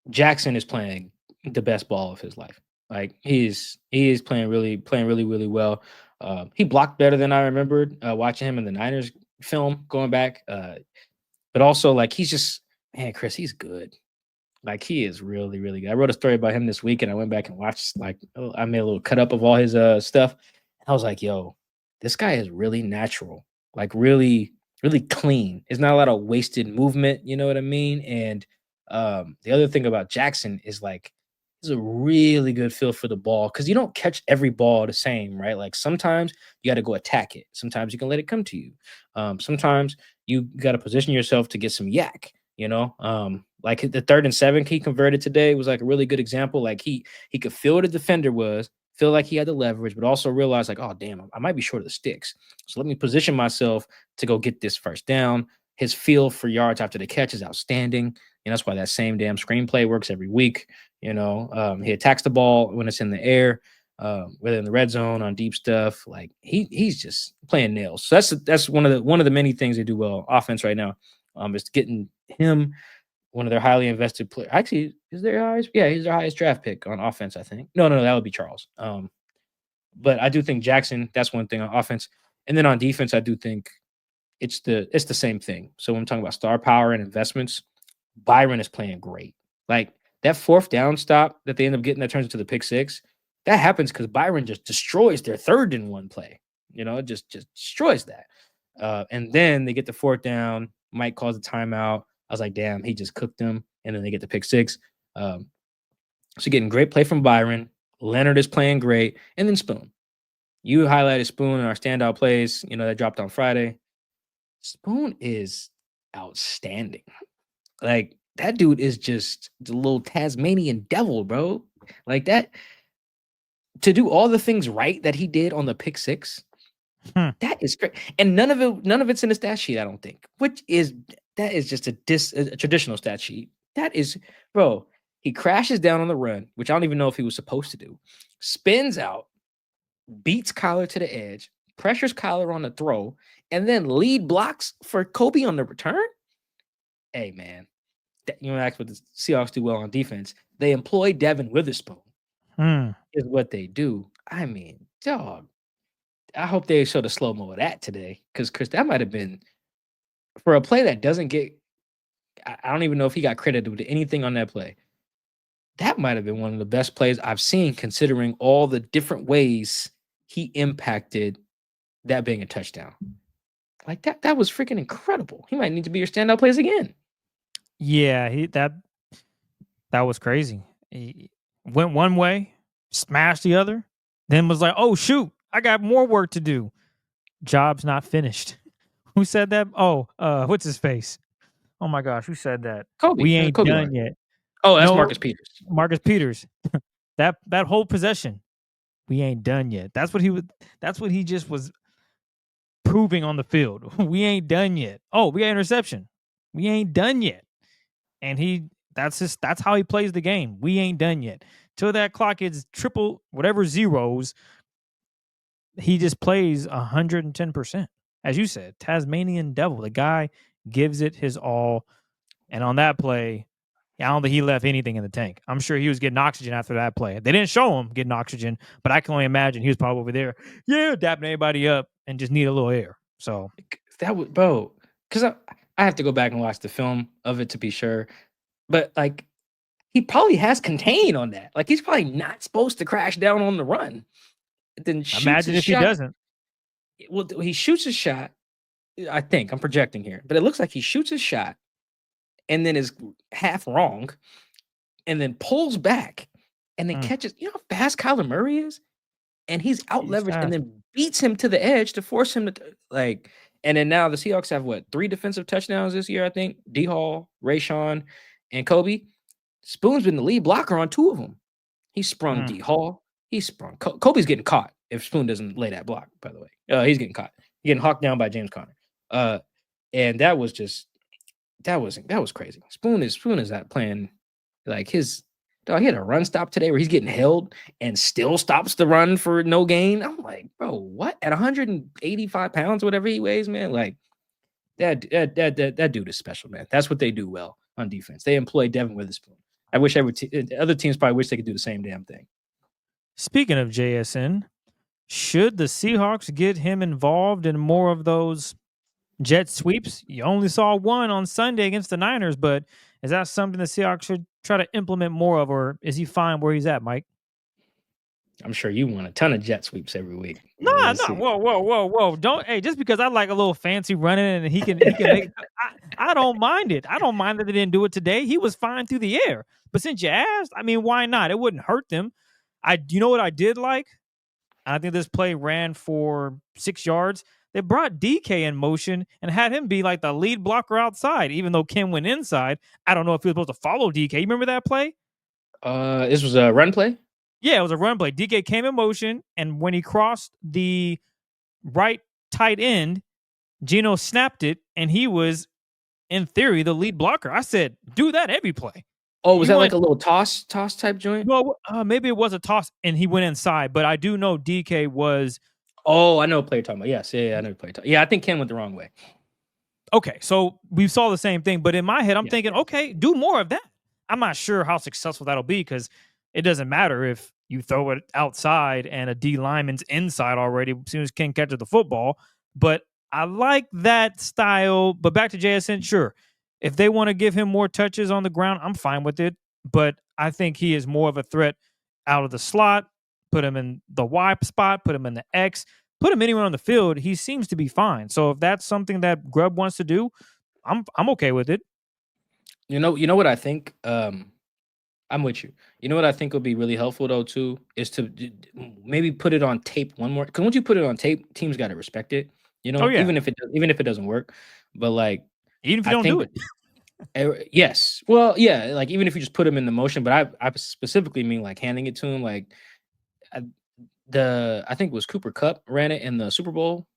Jackson is playing the best ball of his life. Like he is playing really well. He blocked better than I remembered watching him in the Niners film going back. But also like he's just Chris, he's good. Like he is really good. I wrote a story about him this week, and I went back and watched I made a little cut up of all his stuff. I was like, yo, this guy is really natural, like really clean. There's not a lot of wasted movement, you know what I mean? And the other thing about Jackson is like he's a really good feel for the ball because you don't catch every ball the same, right? Like sometimes you got to go attack it. Sometimes you can let it come to you. Sometimes you got to position yourself to get some yak. Like the 3rd and 7 he converted today was like a really good example. Like he could feel what the defender was, feel like he had the leverage, but also realize like, oh damn, I might be short of the sticks. So let me position myself to go get this first down. His feel for yards after the catch is outstanding. That's why that same damn screenplay works every week. He attacks the ball when it's in the air, whether in the red zone on deep stuff. Like he's just playing nails. So that's one of the many things they do well offense right now. Is getting him one of their highly invested players. Actually, is their highest? Yeah, he's their highest draft pick on offense, I think. No, that would be Charles. But I do think Jackson, that's one thing on offense. And then on defense, I do think it's the same thing. So when I'm talking about star power and investments, Byron is playing great. Like that 4th down stop that they end up getting that turns into the pick 6, that happens because Byron just destroys their 3rd and 1 play. It just destroys that. And then they get the 4th down. Mike calls a timeout. I was like, damn, he just cooked them. And then they get the pick 6. So getting great play from Byron. Leonard is playing great. And then Spoon. You highlighted Spoon in our standout plays, that dropped on Friday. Spoon is outstanding. Like, that dude is just the little Tasmanian devil, bro. Like that. To do all the things right that he did on the pick 6, that is great. And none of it's in the stat sheet, I don't think. That is just a traditional stat sheet. That is, bro, he crashes down on the run, which I don't even know if he was supposed to do. Spins out, beats Kyler to the edge, pressures Kyler on the throw, and then lead blocks for Coby on the return. Hey, man, that's what the Seahawks do well on defense. They employ Devin Witherspoon. Is what they do. I mean, dog. I hope they show the slow-mo of that today. Because Chris, that might have been for a play that doesn't get. I don't even know if he got credited with anything on that play. That might have been one of the best plays I've seen, considering all the different ways he impacted that being a touchdown. Like that was freaking incredible. He might need to be your standout plays again. Yeah, that was crazy. He went one way, smashed the other, then was like, "Oh shoot, I got more work to do. Job's not finished." Who said that? Oh, what's his face? Oh my gosh, who said that? Coby. We ain't Coby done Bryant. yet. Oh, that's No, Marcus Peters. Marcus Peters. that whole possession, we ain't done yet. That's what he just was proving on the field. We ain't done yet. Oh, we got interception. We ain't done yet. And that's how he plays the game. We ain't done yet. Till that clock is triple whatever zeros, he just plays 110%. As you said, Tasmanian devil. The guy gives it his all. And on that play, I don't think he left anything in the tank. I'm sure he was getting oxygen after that play. They didn't show him getting oxygen, but I can only imagine he was probably over there, dapping everybody up and just need a little air. So that would, bro, because I have to go back and watch the film of it to be sure. But like, he probably has contained on that. Like, he's probably not supposed to crash down on the run. Then imagine if he doesn't. Well, he shoots a shot, I think I'm projecting here, but it looks like he shoots his shot and then is half wrong and then pulls back and then catches. You know how fast Kyler Murray is? And he's out He's leveraged and fast. then beats him to the edge to force him to like. And then now the Seahawks have what 3 defensive touchdowns this year, I think. D Hall, Rayshawn, and Kobe. Spoon's been the lead blocker on 2 of them. He sprung D Hall. He sprung Kobe's getting caught if Spoon doesn't lay that block. By the way, he's getting caught. He's getting hawked down by James Conner. And that was crazy. Spoon is not playing like his dog. He had a run stop today where he's getting held and still stops the run for no gain. I'm like, bro, what? At 185 pounds, whatever he weighs, man, like that dude is special, man. That's what they do well on defense. They employ Devin Witherspoon. I wish other teams probably wish they could do the same damn thing. Speaking of JSN, should the Seahawks get him involved in more of those jet sweeps? You only saw one on Sunday against the Niners, but is that something the Seahawks should try to implement more of, or is he fine where he's at, Mike? I'm sure you want a ton of jet sweeps every week. No. Whoa. Don't just because I like a little fancy running and he can make I don't mind it. I don't mind that they didn't do it today. He was fine through the air. But since you asked, I mean, why not? It wouldn't hurt them. You know what I did like? I think this play ran for 6 yards. They brought DK in motion and had him be like the lead blocker outside, even though Kim went inside. I don't know if he was supposed to follow DK. You remember that play? This was a run play? Yeah, it was a run play. DK came in motion, and when he crossed the right tight end, Geno snapped it, and he was, in theory, the lead blocker. I said, do that every play. Oh, was that like a little toss type joint? No, maybe it was a toss, and he went inside. But I do know DK was. Oh, I know what player you're talking about. Yes, yeah, I know what player you're talking about. Yeah, I think Ken went the wrong way. Okay, so we saw the same thing, but in my head, I'm thinking, okay, do more of that. I'm not sure how successful that'll be because it doesn't matter if you throw it outside and a D lineman's inside already as soon as Ken catches the football. But I like that style. But back to JSN, sure. If they want to give him more touches on the ground, I'm fine with it. But I think he is more of a threat out of the slot. Put him in the Y spot, put him in the X, put him anywhere on the field. He seems to be fine. So if that's something that Grubb wants to do, I'm okay with it. You know what I think? I'm with you. You know what I think would be really helpful though too is to maybe put it on tape one more. Because once you put it on tape, teams got to respect it. You know, even if it doesn't work. But like, even if you don't do it. Yes. Well, yeah. Like even if you just put him in the motion, but I specifically mean like handing it to him. Like I think it was Cooper Kupp ran it in the Super Bowl.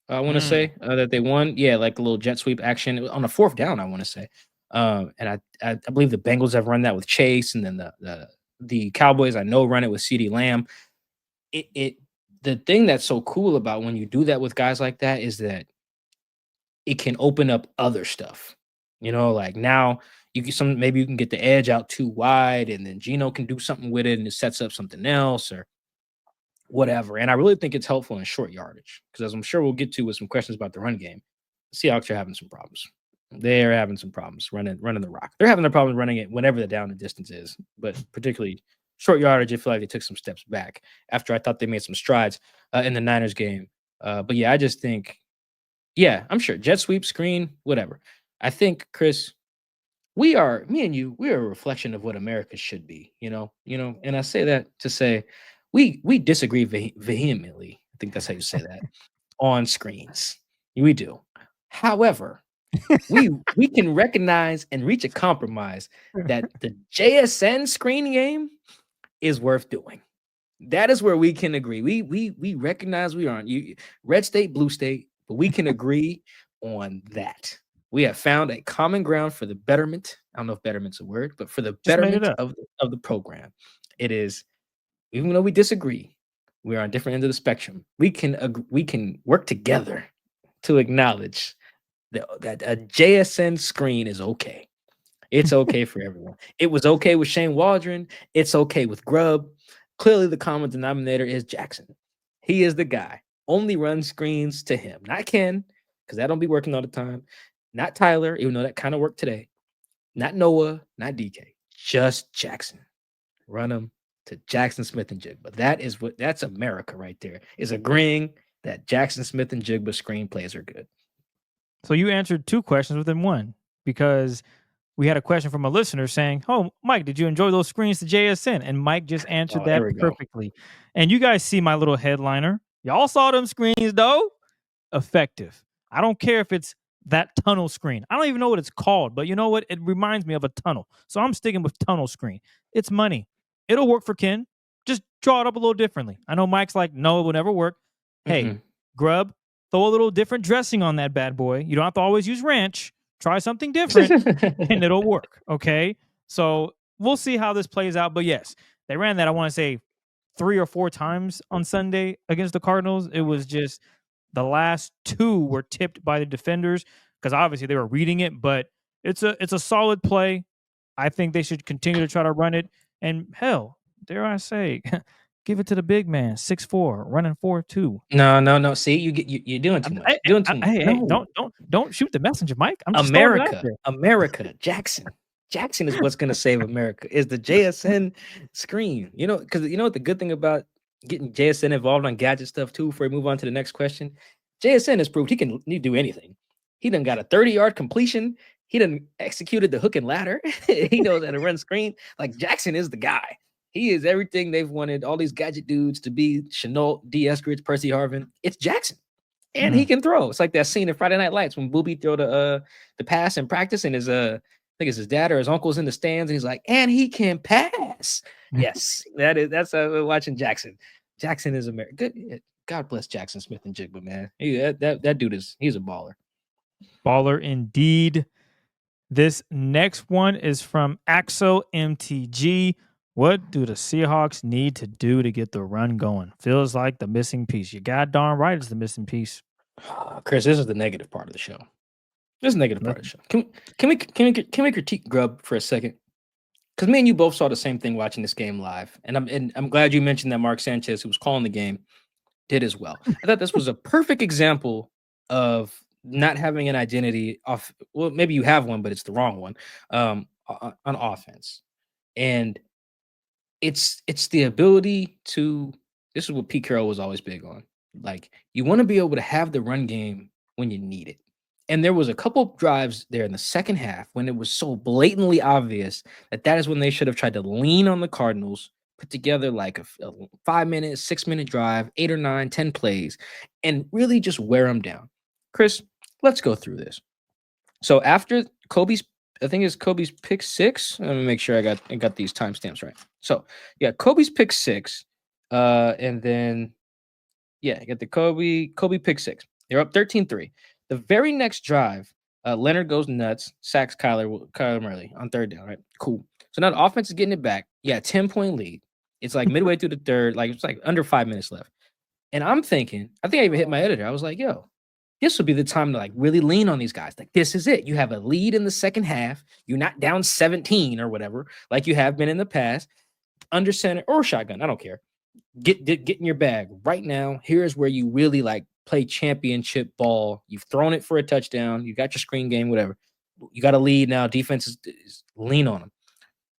I want to say that they won. Yeah, like a little jet sweep action on a 4th down. I want to say. And I believe the Bengals have run that with Chase, and then the Cowboys I know run it with CeeDee Lamb. The thing that's so cool about when you do that with guys like that is that it can open up other stuff. You know, like now maybe you can get the edge out too wide, and then Geno can do something with it, and it sets up something else or whatever. And I really think it's helpful in short yardage because, as I'm sure we'll get to with some questions about the run game, the Seahawks are having some problems. They're having some problems running the rock. They're having their problems running it whenever the down and distance is, but particularly short yardage, I feel like they took some steps back after I thought they made some strides in the Niners game. But yeah, I just think, I'm sure jet sweep, screen, whatever. I think, Chris, me and you, we are a reflection of what America should be, you know, and I say that to say we disagree vehemently. I think that's how you say that on screens. We do. However, we can recognize and reach a compromise that the JSN screen game is worth doing. That is where we can agree. We recognize we aren't red state, blue state, but we can agree on that. We have found a common ground for the betterment. I don't know if betterment's a word, but for the betterment of the program. It is, even though we disagree, we are on different ends of the spectrum. We can work together to acknowledge that a JSN screen is okay. It's okay for everyone. It was okay with Shane Waldron. It's okay with Grubb. Clearly, the common denominator is Jackson. He is the guy. Only run screens to him. Not Ken, because that don't be working all the time. Not Tyler, even though that kind of worked today. Not Noah, not DK. Just Jackson. Run them to Jackson Smith and Jigba. That's America right there. Is agreeing that Jackson Smith and Jigba screenplays are good. So you answered 2 questions within one, because we had a question from a listener saying, "Oh, Mike, did you enjoy those screens to JSN?" And Mike just answered There that we go. perfectly. And you guys see my little headliner. Y'all saw them screens though? Effective. I don't care if it's that tunnel screen. I don't even know what it's called, but you know what? It reminds me of a tunnel. So I'm sticking with tunnel screen. It's money. It'll work for Ken. Just draw it up a little differently. I know Mike's like, no, it will never work. Hey, Mhm. Grubb, throw a little different dressing on that bad boy. You don't have to always use ranch. Try something different and it'll work. Okay. So we'll see how this plays out. But yes, they ran that, I want to say, 3 or 4 times on Sunday against the Cardinals. It was just the last 2 were tipped by the defenders because obviously they were reading it, but it's a solid play. I think they should continue to try to run it. And hell, dare I say, give it to the big man, 6'4", running 4.2. No. See, you're doing too much. Doing too much. Hey, No. don't shoot the messenger, Mike. I'm just throwing it out there. America, Jackson is what's going to save America. Is the JSN screen? You know, because you know what the good thing about getting JSN involved on gadget stuff too. Before we move on to the next question, JSN has proved he can do anything. He done got a 30-yard completion. He done executed the hook and ladder. He knows how to run screen. Like Jackson is the guy. He is everything they've wanted all these gadget dudes to be. Chenault, D. Eskridge, Percy Harvin. It's Jackson. And he can throw. It's like that scene in Friday Night Lights when Booby throw the pass in practice, and his I think it's his dad or his uncle's in the stands, and he's like, and he can pass. Yes, that's we're watching Jackson. Jackson is American. Good. God bless Jackson Smith and Jigba, man. That dude he's a baller. Baller indeed. This next one is from Axo MTG. What do the Seahawks need to do to get the run going? Feels like the missing piece. You got darn right it's the missing piece. Chris, this is the negative part of the show. This is the negative part of the show. Can we critique Grubb for a second? Because me and you both saw the same thing watching this game live, and I'm glad you mentioned that Mark Sanchez, who was calling the game, did as well. I thought this was a perfect example of not having an identity off. Well, maybe you have one, but it's the wrong one on offense, and it's the ability to. This is what Pete Carroll was always big on. Like, you want to be able to have the run game when you need it. And there was a couple drives there in the second half when it was so blatantly obvious that is when they should have tried to lean on the Cardinals, put together like a 5-minute, 6-minute drive, 8 or 9, 10 plays, and really just wear them down. Chris, let's go through this. So after Coby's, I think it's Coby's pick 6. Let me make sure I got these timestamps right. So yeah, Coby's pick 6, and then yeah, you got the Coby pick 6. They're up 13-3. The very next drive, Leonard goes nuts, sacks Kyler Murray on 3rd down, right? Cool. So now the offense is getting it back. Yeah, 10-point lead. It's like midway through the 3rd, like it's like under 5 minutes left. And I'm thinking, I think I even hit my editor. I was like, yo, this would be the time to like really lean on these guys. Like, this is it. You have a lead in the second half. You're not down 17 or whatever, like you have been in the past. Under center or shotgun, I don't care. Get in your bag right now. Here's where you really like play championship ball. You've thrown it for a touchdown. You got your screen game, whatever. You got a lead now. Defense is lean on them.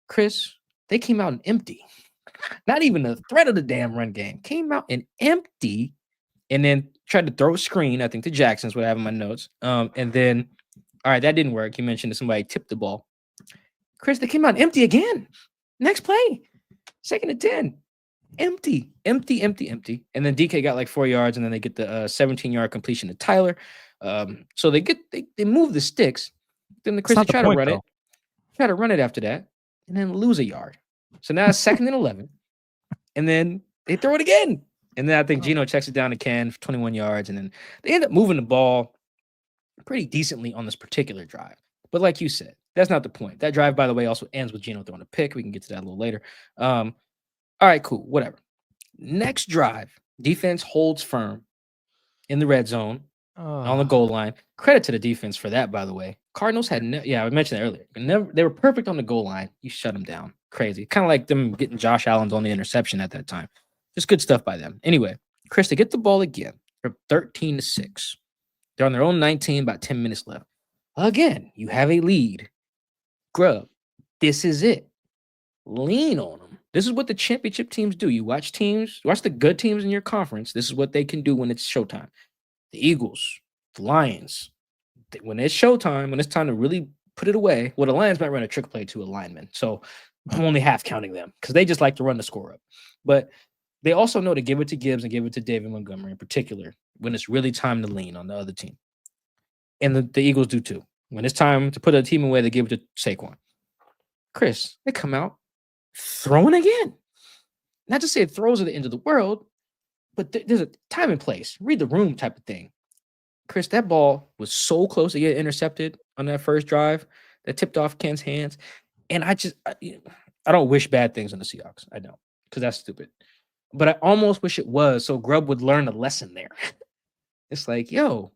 Chris, they came out and empty. Not even a threat of the damn run game. Came out and empty, and then tried to throw a screen. I think to Jackson's what I have in my notes. And then, all right, that didn't work. You mentioned that somebody tipped the ball. Chris, they came out empty again. Next play, 2nd and 10. Empty. And then DK got like 4 yards, and then they get the 17-yard completion to Tyler. So they move the sticks. Then the Chris try to run it. Try to run it after that, and then lose a yard. So now it's 2nd and 11. And then they throw it again. And then I think Geno checks it down to Ken for 21 yards. And then they end up moving the ball pretty decently on this particular drive. But like you said, that's not the point. That drive, by the way, also ends with Geno throwing a pick. We can get to that a little later. All right, cool. Whatever. Next drive, defense holds firm in the red zone on the goal line. Credit to the defense for that, by the way. Cardinals had I mentioned that earlier. They were perfect on the goal line. You shut them down. Crazy. Kind of like them getting Josh Allen's only interception at that time. Just good stuff by them. Anyway, Chris, they get the ball again. They're 13-6. They're on their own 19, about 10 minutes left. Again, you have a lead. Grubb, this is it. Lean on them. This is what the championship teams do. You watch the good teams in your conference. This is what they can do when it's showtime. The Eagles, the Lions, when it's showtime, when it's time to really put it away, well, the Lions might run a trick play to a lineman. So I'm only half counting them because they just like to run the score up. But they also know to give it to Gibbs and give it to David Montgomery in particular when it's really time to lean on the other team. And the Eagles do too. When it's time to put a team away, they give it to Saquon. Chris, they come out throwing again. Not to say throws are the end of the world, but there's a time and place. Read the room type of thing. Chris, that ball was so close to get intercepted on that first drive that tipped off Ken's hands. And I don't wish bad things on the Seahawks. I don't, because that's stupid. But I almost wish it was so Grubb would learn a lesson there. It's like, yo,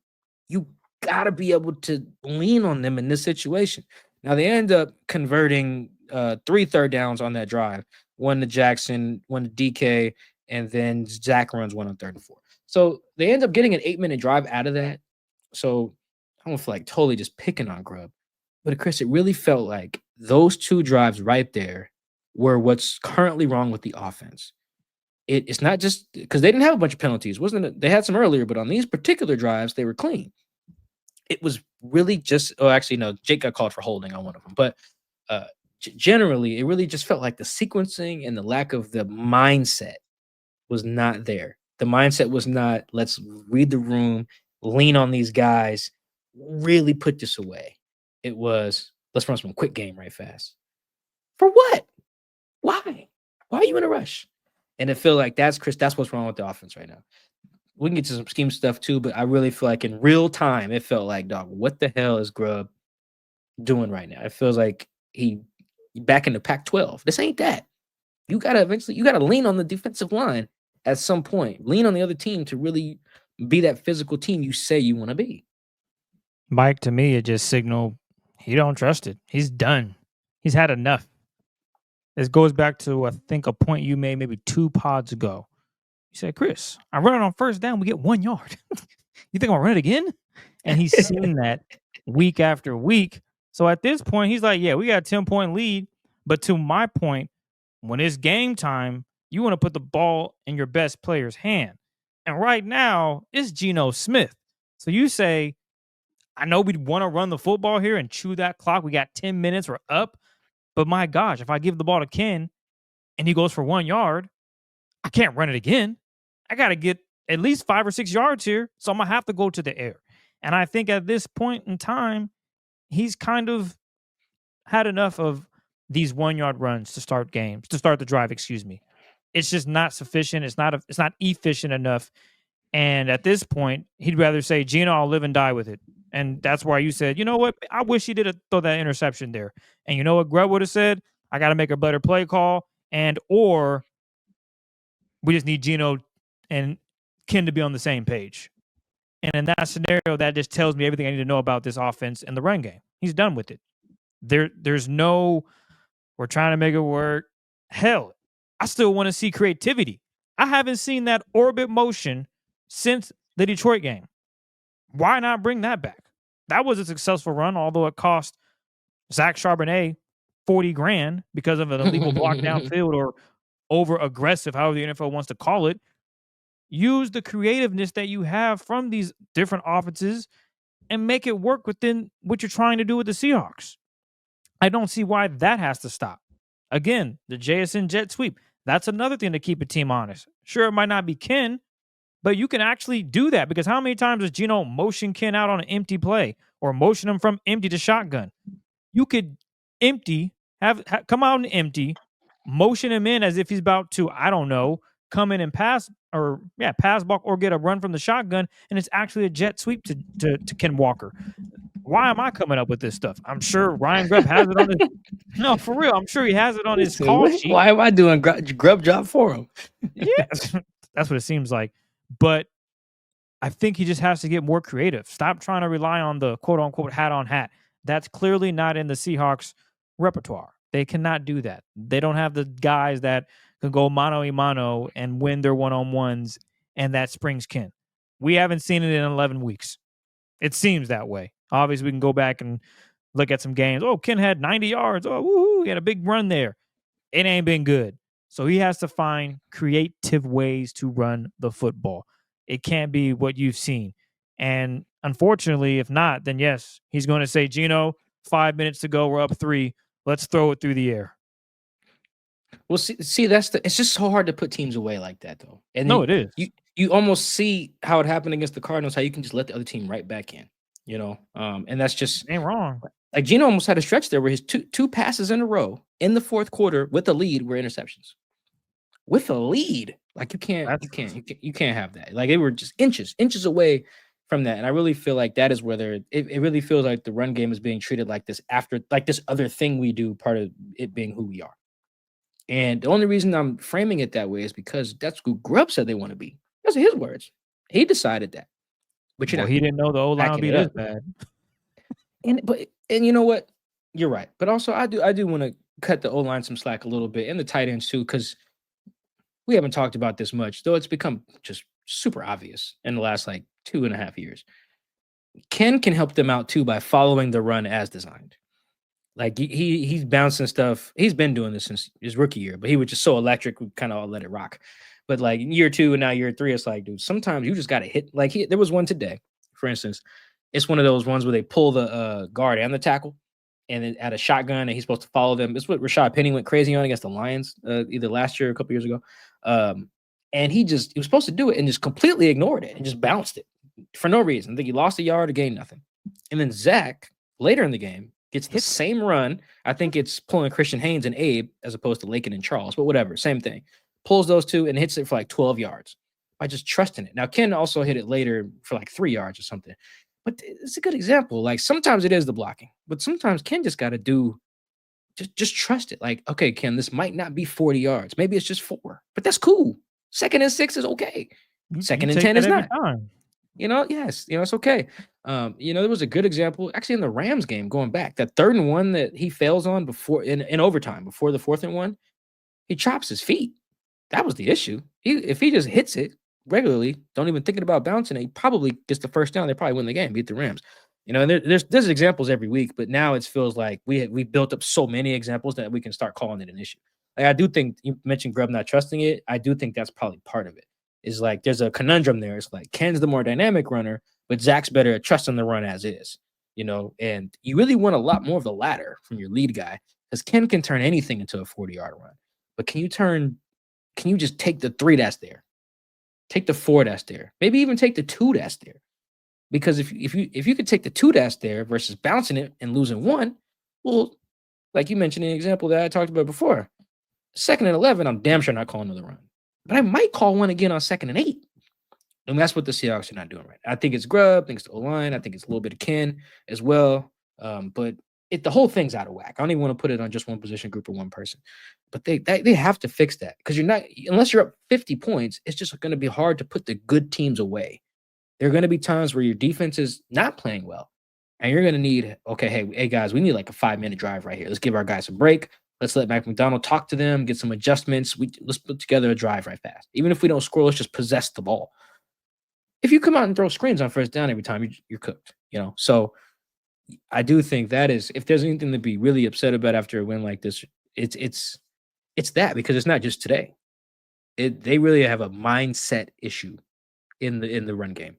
you got to be able to lean on them in this situation. Now, they end up converting 3 third downs on that drive. One to Jackson, one to DK, and then Zach runs 1 on 3rd and 4. So they end up getting an 8-minute drive out of that. So I don't feel like totally just picking on Grubb. But Chris, it really felt like those 2 drives right there were what's currently wrong with the offense. It's not just because they didn't have a bunch of penalties. They had some earlier, but on these particular drives, they were clean. It was really just, no, Jake got called for holding on one of them. But generally, it really just felt like the sequencing and the lack of the mindset was not there. The mindset was not, let's read the room, lean on these guys, really put this away. It was, let's run some quick game right fast. For what? Why? Why are you in a rush? And it felt like that's what's wrong with the offense right now. We can get to some scheme stuff too, but I really feel like in real time, it felt like, dog, what the hell is Grubb doing right now? It feels like he back in the Pac-12. This ain't that. You gotta lean on the defensive line at some point. Lean on the other team to really be that physical team you say you want to be. Mike, to me, it just signaled he don't trust it. He's done. He's had enough. This goes back to, I think, a point you made maybe 2 pods ago. You said, Chris, I run it on first down, we get 1 yard. You think I'll run it again? And he's seen that week after week. So at this point, he's like, yeah, we got a 10-point lead. But to my point, when it's game time, you want to put the ball in your best player's hand. And right now, it's Geno Smith. So you say, I know we'd want to run the football here and chew that clock. We got 10 minutes, we're up. But my gosh, if I give the ball to Ken and he goes for 1 yard, I can't run it again. I got to get at least 5 or 6 yards here. So I'm going to have to go to the air. And I think at this point in time, he's kind of had enough of these 1 yard runs to start the drive, excuse me. It's just not sufficient. It's not efficient enough. And at this point, he'd rather say, Gino, I'll live and die with it. And that's why you said, you know what? I wish he did throw that interception there. And you know what Grubb would have said? I got to make a better play call, or we just need Gino and Ken to be on the same page. And in that scenario, that just tells me everything I need to know about this offense and the run game. He's done with it. There's no, we're trying to make it work. Hell, I still want to see creativity. I haven't seen that orbit motion since the Detroit game. Why not bring that back? That was a successful run, although it cost Zach Charbonnet $40,000 because of an illegal block downfield or over aggressive, however the NFL wants to call it. Use the creativeness that you have from these different offenses and make it work within what you're trying to do with the Seahawks. I don't see why that has to stop. Again, the JSN jet sweep. That's another thing to keep a team honest. Sure, it might not be Ken, but you can actually do that because how many times does Gino motion Ken out on an empty play or motion him from empty to shotgun? You could come out and empty, motion him in as if he's about to, I don't know, come in and pass block or get a run from the shotgun, and it's actually a jet sweep to Ken Walker. Why am I coming up with this stuff? I'm sure Ryan Grubb has it on his. No, for real. I'm sure he has it on his call sheet. Why am I doing Grubb job for him? Yeah, that's what it seems like. But I think he just has to get more creative. Stop trying to rely on the quote unquote hat on hat. That's clearly not in the Seahawks repertoire. They cannot do that. They don't have the guys that can go mano a mano and win their one-on-ones, and that springs Ken. We haven't seen it in 11 weeks. It seems that way. Obviously, we can go back and look at some games. Oh, Ken had 90 yards. Oh, woohoo, he had a big run there. It ain't been good. So he has to find creative ways to run the football. It can't be what you've seen. And unfortunately, if not, then yes, he's going to say, Geno, 5 minutes to go, we're up 3. Let's throw it through the air. Well, see, it's just so hard to put teams away like that, though. And No, then it is. you almost see how it happened against the Cardinals, how you can just let the other team right back in, and that's just Ain't wrong. like Geno almost had a stretch there where his two passes in a row in the fourth quarter with a lead were interceptions. With a lead, like you can't have that. Like they were just inches away from that. And I really feel like that is where it really feels like the run game is being treated like this after like this other thing we do, part of it being who we are. And the only reason I'm framing it that way is because that's who Grubb said they want to be. Those are his words. He decided that. But Well, he didn't know the O-line would be this bad. And you know what? You're right. But also I do want to cut the O-line some slack a little bit and the tight ends too, because we haven't talked about this much, though it's become just super obvious in the last like 2.5 years. Ken can help them out too by following the run as designed. Like he's bouncing stuff. He's been doing this since his rookie year, but he was just so electric, we kind of all let it rock. But like year 2 and now year 3, it's like, dude, sometimes you just got to hit. Like there was one today, for instance. It's one of those ones where they pull the guard and the tackle, and then at a shotgun, and he's supposed to follow them. It's what Rashad Penny went crazy on against the Lions, either last year or a couple years ago. And he was supposed to do it and just completely ignored it and just bounced it for no reason. I think he lost a yard or gained nothing. And then Zach later in the game gets the same run. I think it's pulling Christian Haynes and Abe as opposed to Lakin and Charles, but whatever, same thing. Pulls those two and hits it for like 12 yards by just trusting it. Now, Ken also hit it later for like 3 yards or something. But it's a good example. Like sometimes it is the blocking, but sometimes Ken just got to just trust it. Like, okay, Ken, this might not be 40 yards. Maybe it's just 4, but that's cool. 2nd and 6 is okay. 2nd and 10 is not. Yes, it's okay. There was a good example actually in the Rams game going back. That 3rd and 1 that he fails on before in overtime, before the 4th and 1, he chops his feet. That was the issue. If he just hits it regularly, don't even thinking about bouncing it, he probably gets the first down. They probably win the game, beat the Rams. And there's examples every week, but now it feels like we built up so many examples that we can start calling it an issue. Like I do think you mentioned Grubb not trusting it. I do think that's probably part of it. Is like there's a conundrum there. It's like Ken's the more dynamic runner, but Zach's better at trusting the run as is. And you really want a lot more of the latter from your lead guy, because Ken can turn anything into a 40-yard run. But can you just take the 3 that's there? Take the 4 that's there. Maybe even take the 2 that's there. Because if you could take the 2 that's there versus bouncing it and losing 1, well, like you mentioned in the example that I talked about before, 2nd and 11, I'm damn sure not calling another run. But I might call one again on 2nd and 8. And that's what the Seahawks are not doing right. I think it's Grubb, I think it's the O-line, I think it's a little bit of Ken as well. But the whole thing's out of whack. I don't even want to put it on just one position group or one person. But they have to fix that, because unless you're up 50 points, it's just going to be hard to put the good teams away. There are going to be times where your defense is not playing well, and you're going to need, okay, hey guys, we need like a 5-minute drive right here. Let's give our guys a break. Let's let Mac McDonald talk to them, get some adjustments. Let's put together a drive right fast. Even if we don't score, let's just possess the ball. If you come out and throw screens on first down every time, you're cooked. So I do think that is, if there's anything to be really upset about after a win like this, it's that, because it's not just today. They really have a mindset issue in the run game,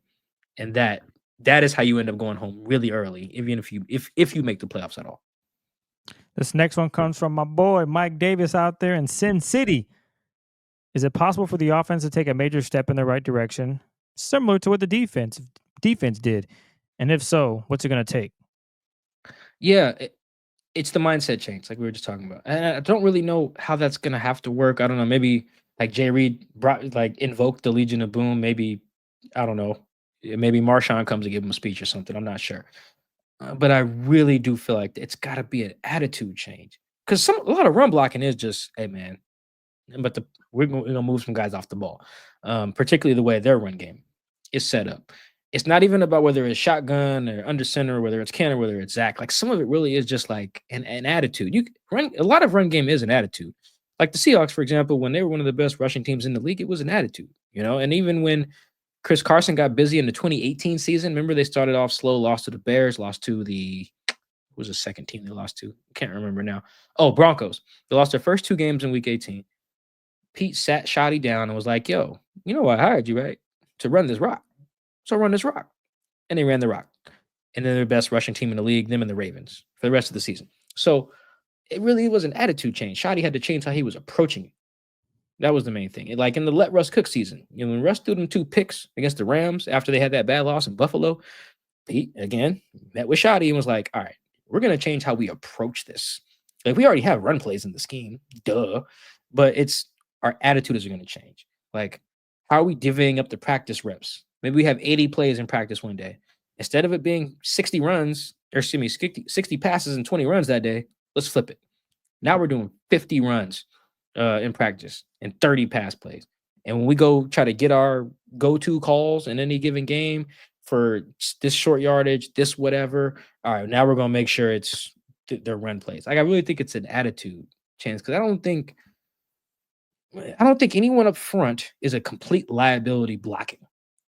and that is how you end up going home really early, even if you make the playoffs at all. This next one comes from my boy Mike Davis out there in Sin City. Is it possible for the offense to take a major step in the right direction, similar to what the defense did? And if so, what's it going to take? Yeah, it's the mindset change, like we were just talking about. And I don't really know how that's going to have to work. I don't know. Maybe like Jay Reed invoked the Legion of Boom. Maybe, I don't know. Maybe Marshawn comes to give him a speech or something. I'm not sure. But I really do feel like it's got to be an attitude change, because a lot of run blocking is just, hey man, but we're gonna move some guys off the ball, particularly the way their run game is set up. It's not even about whether it's shotgun or under center, whether it's Ken or whether it's Zach. Like some of it really is just like an attitude. A lot of run game is an attitude. Like the Seahawks, for example, when they were one of the best rushing teams in the league, it was an attitude, And even when Chris Carson got busy in the 2018 season. Remember, they started off slow, lost to the Bears, lost to the second team they lost to? I can't remember now. Oh, Broncos. They lost their first 2 games in week 18. Pete sat Shoddy down and was like, yo, I hired you, right? To run this rock. So run this rock. and they ran the rock. And then they're the best rushing team in the league, them and the Ravens, for the rest of the season. So it really was an attitude change. Shoddy had to change how he was approaching it. That was the main thing. Like in the let Russ cook season, when Russ threw them 2 picks against the Rams after they had that bad loss in Buffalo, he again met with Shoddy and was like, all right, we're going to change how we approach this. Like we already have run plays in the scheme, duh. But it's our attitude is going to change. Like, how are we divvying up the practice reps? Maybe we have 80 plays in practice one day. Instead of it being 60 runs, or excuse me, 60 passes and 20 runs that day, let's flip it. Now we're doing 50 runs in practice and 30 pass plays. And when we go try to get our go-to calls in any given game for this short yardage, this whatever, all right, now we're going to make sure it's their run plays. Like, I really think it's an attitude change because I don't think anyone up front is a complete liability blocking.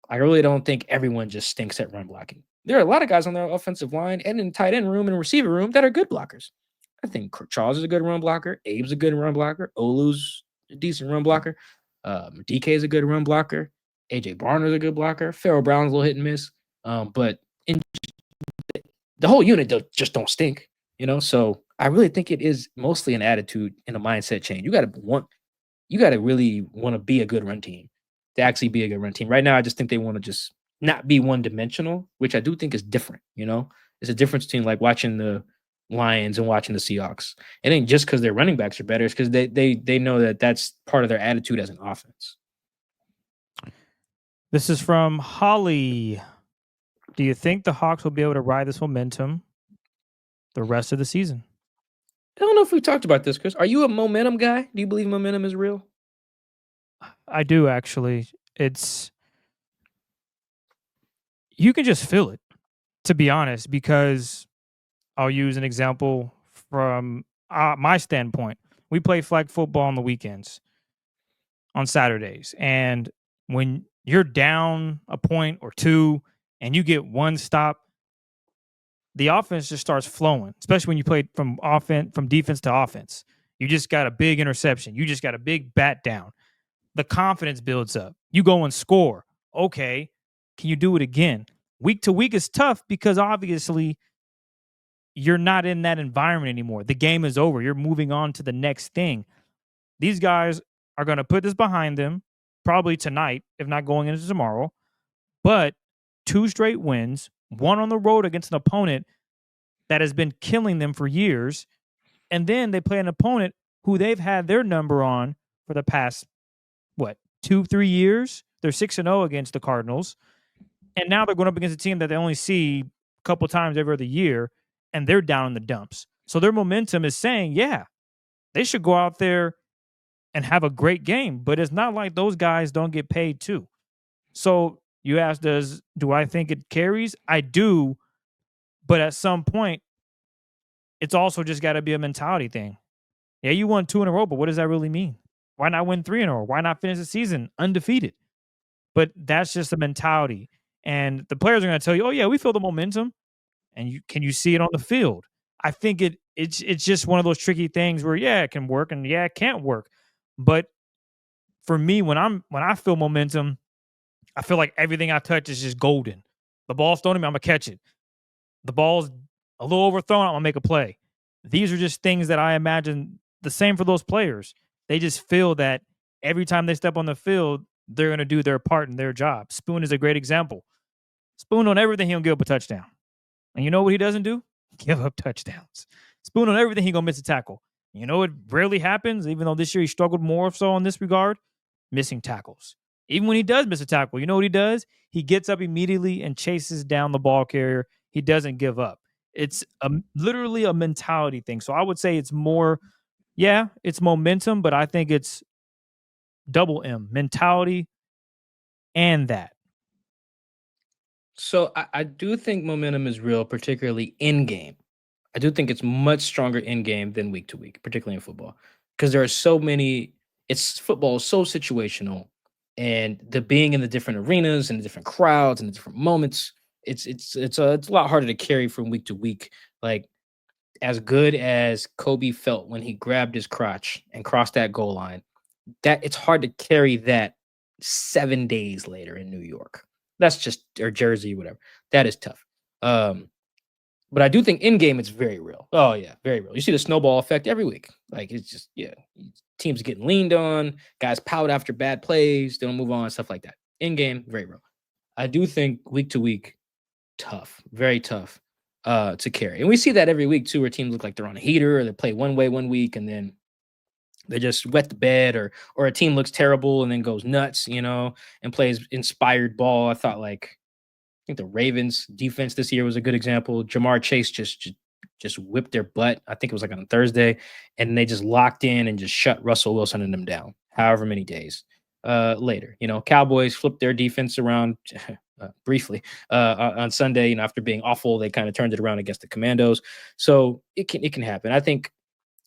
I really don't think everyone just stinks at run blocking. There are a lot of guys on their offensive line and in tight end room and receiver room that are good blockers. I think Charles is a good run blocker. Abe's a good run blocker. Olu's a decent run blocker. DK is a good run blocker. AJ Barner's a good blocker. Farrell Brown's a little hit and miss. But in the whole unit just don't stink, So I really think it is mostly an attitude and a mindset change. You got to really want to be a good run team to actually be a good run team. Right now, I just think they want to just not be one-dimensional, which I do think is different, It's a difference between like watching the Lions and watching the Seahawks. It ain't just because their running backs are better. It's because they know that that's part of their attitude as an offense. This is from Holly. Do you think the Hawks will be able to ride this momentum the rest of the season? I don't know if we talked about this, Chris. Are you a momentum guy? Do you believe momentum is real? I do, actually. You can just feel it, to be honest, because I'll use an example from my standpoint. We play flag football on the weekends, on Saturdays. And when you're down a point or two and you get one stop, the offense just starts flowing, especially when you play from defense to offense. You just got a big interception. You just got a big bat down. The confidence builds up. You go and score. Okay, can you do it again? Week to week is tough because obviously you're not in that environment anymore. The game is over. You're moving on to the next thing. These guys are going to put this behind them probably tonight, if not going into tomorrow. But 2 straight wins, one on the road against an opponent that has been killing them for years. And then they play an opponent who they've had their number on for the past, 2-3 years? They're 6-0 against the Cardinals. And now they're going up against a team that they only see a couple times every other year, and they're down in the dumps. So their momentum is saying, yeah, they should go out there and have a great game. But it's not like those guys don't get paid too. So you ask, do I think it carries? I do. But at some point, it's also just got to be a mentality thing. Yeah, you won 2 in a row, but what does that really mean? Why not win 3 in a row? Why not finish the season undefeated? But that's just a mentality. And the players are going to tell you, oh, yeah, we feel the momentum. And can you see it on the field? I think it's just one of those tricky things where, yeah, it can work and, yeah, it can't work. But for me, when I feel momentum, I feel like everything I touch is just golden. The ball's thrown at me, I'm going to catch it. The ball's a little overthrown, I'm going to make a play. These are just things that I imagine the same for those players. They just feel that every time they step on the field, they're going to do their part in their job. Spoon is a great example. Spoon on everything, he'll give up a touchdown. And you know what he doesn't do? Give up touchdowns. Spoon on everything, he going to miss a tackle. You know it rarely happens, even though this year he struggled more so in this regard, missing tackles. Even when he does miss a tackle, you know what he does? He gets up immediately and chases down the ball carrier. He doesn't give up. It's literally a mentality thing. So I would say it's more, yeah, it's momentum, but I think it's double M, mentality and that. So I do think momentum is real, particularly in game. I do think it's much stronger in game than week to week, particularly in football, because there are so many. Football is so situational, and the being in the different arenas and the different crowds and the different moments, it's a lot harder to carry from week to week. Like as good as Kobe felt when he grabbed his crotch and crossed that goal line, that it's hard to carry that 7 days later in New York. That's just or Jersey, whatever. That is tough. But I do think in game it's very real. Oh yeah, very real. You see the snowball effect every week. Like it's just teams getting leaned on, guys pout after bad plays, they don't move on, stuff like that. In game, very real. I do think week to week, tough, very tough to carry. And we see that every week too, where teams look like they're on a heater or they play one way one week and then they just wet the bed or a team looks terrible and then goes nuts, and plays inspired ball. I thought I think the Ravens defense this year was a good example. Jamar Chase just whipped their butt. I think it was like on Thursday, and they just locked in and just shut Russell Wilson and them down. However many days later, Cowboys flipped their defense around briefly on Sunday. After being awful, they kind of turned it around against the Commandos. So it can happen. I think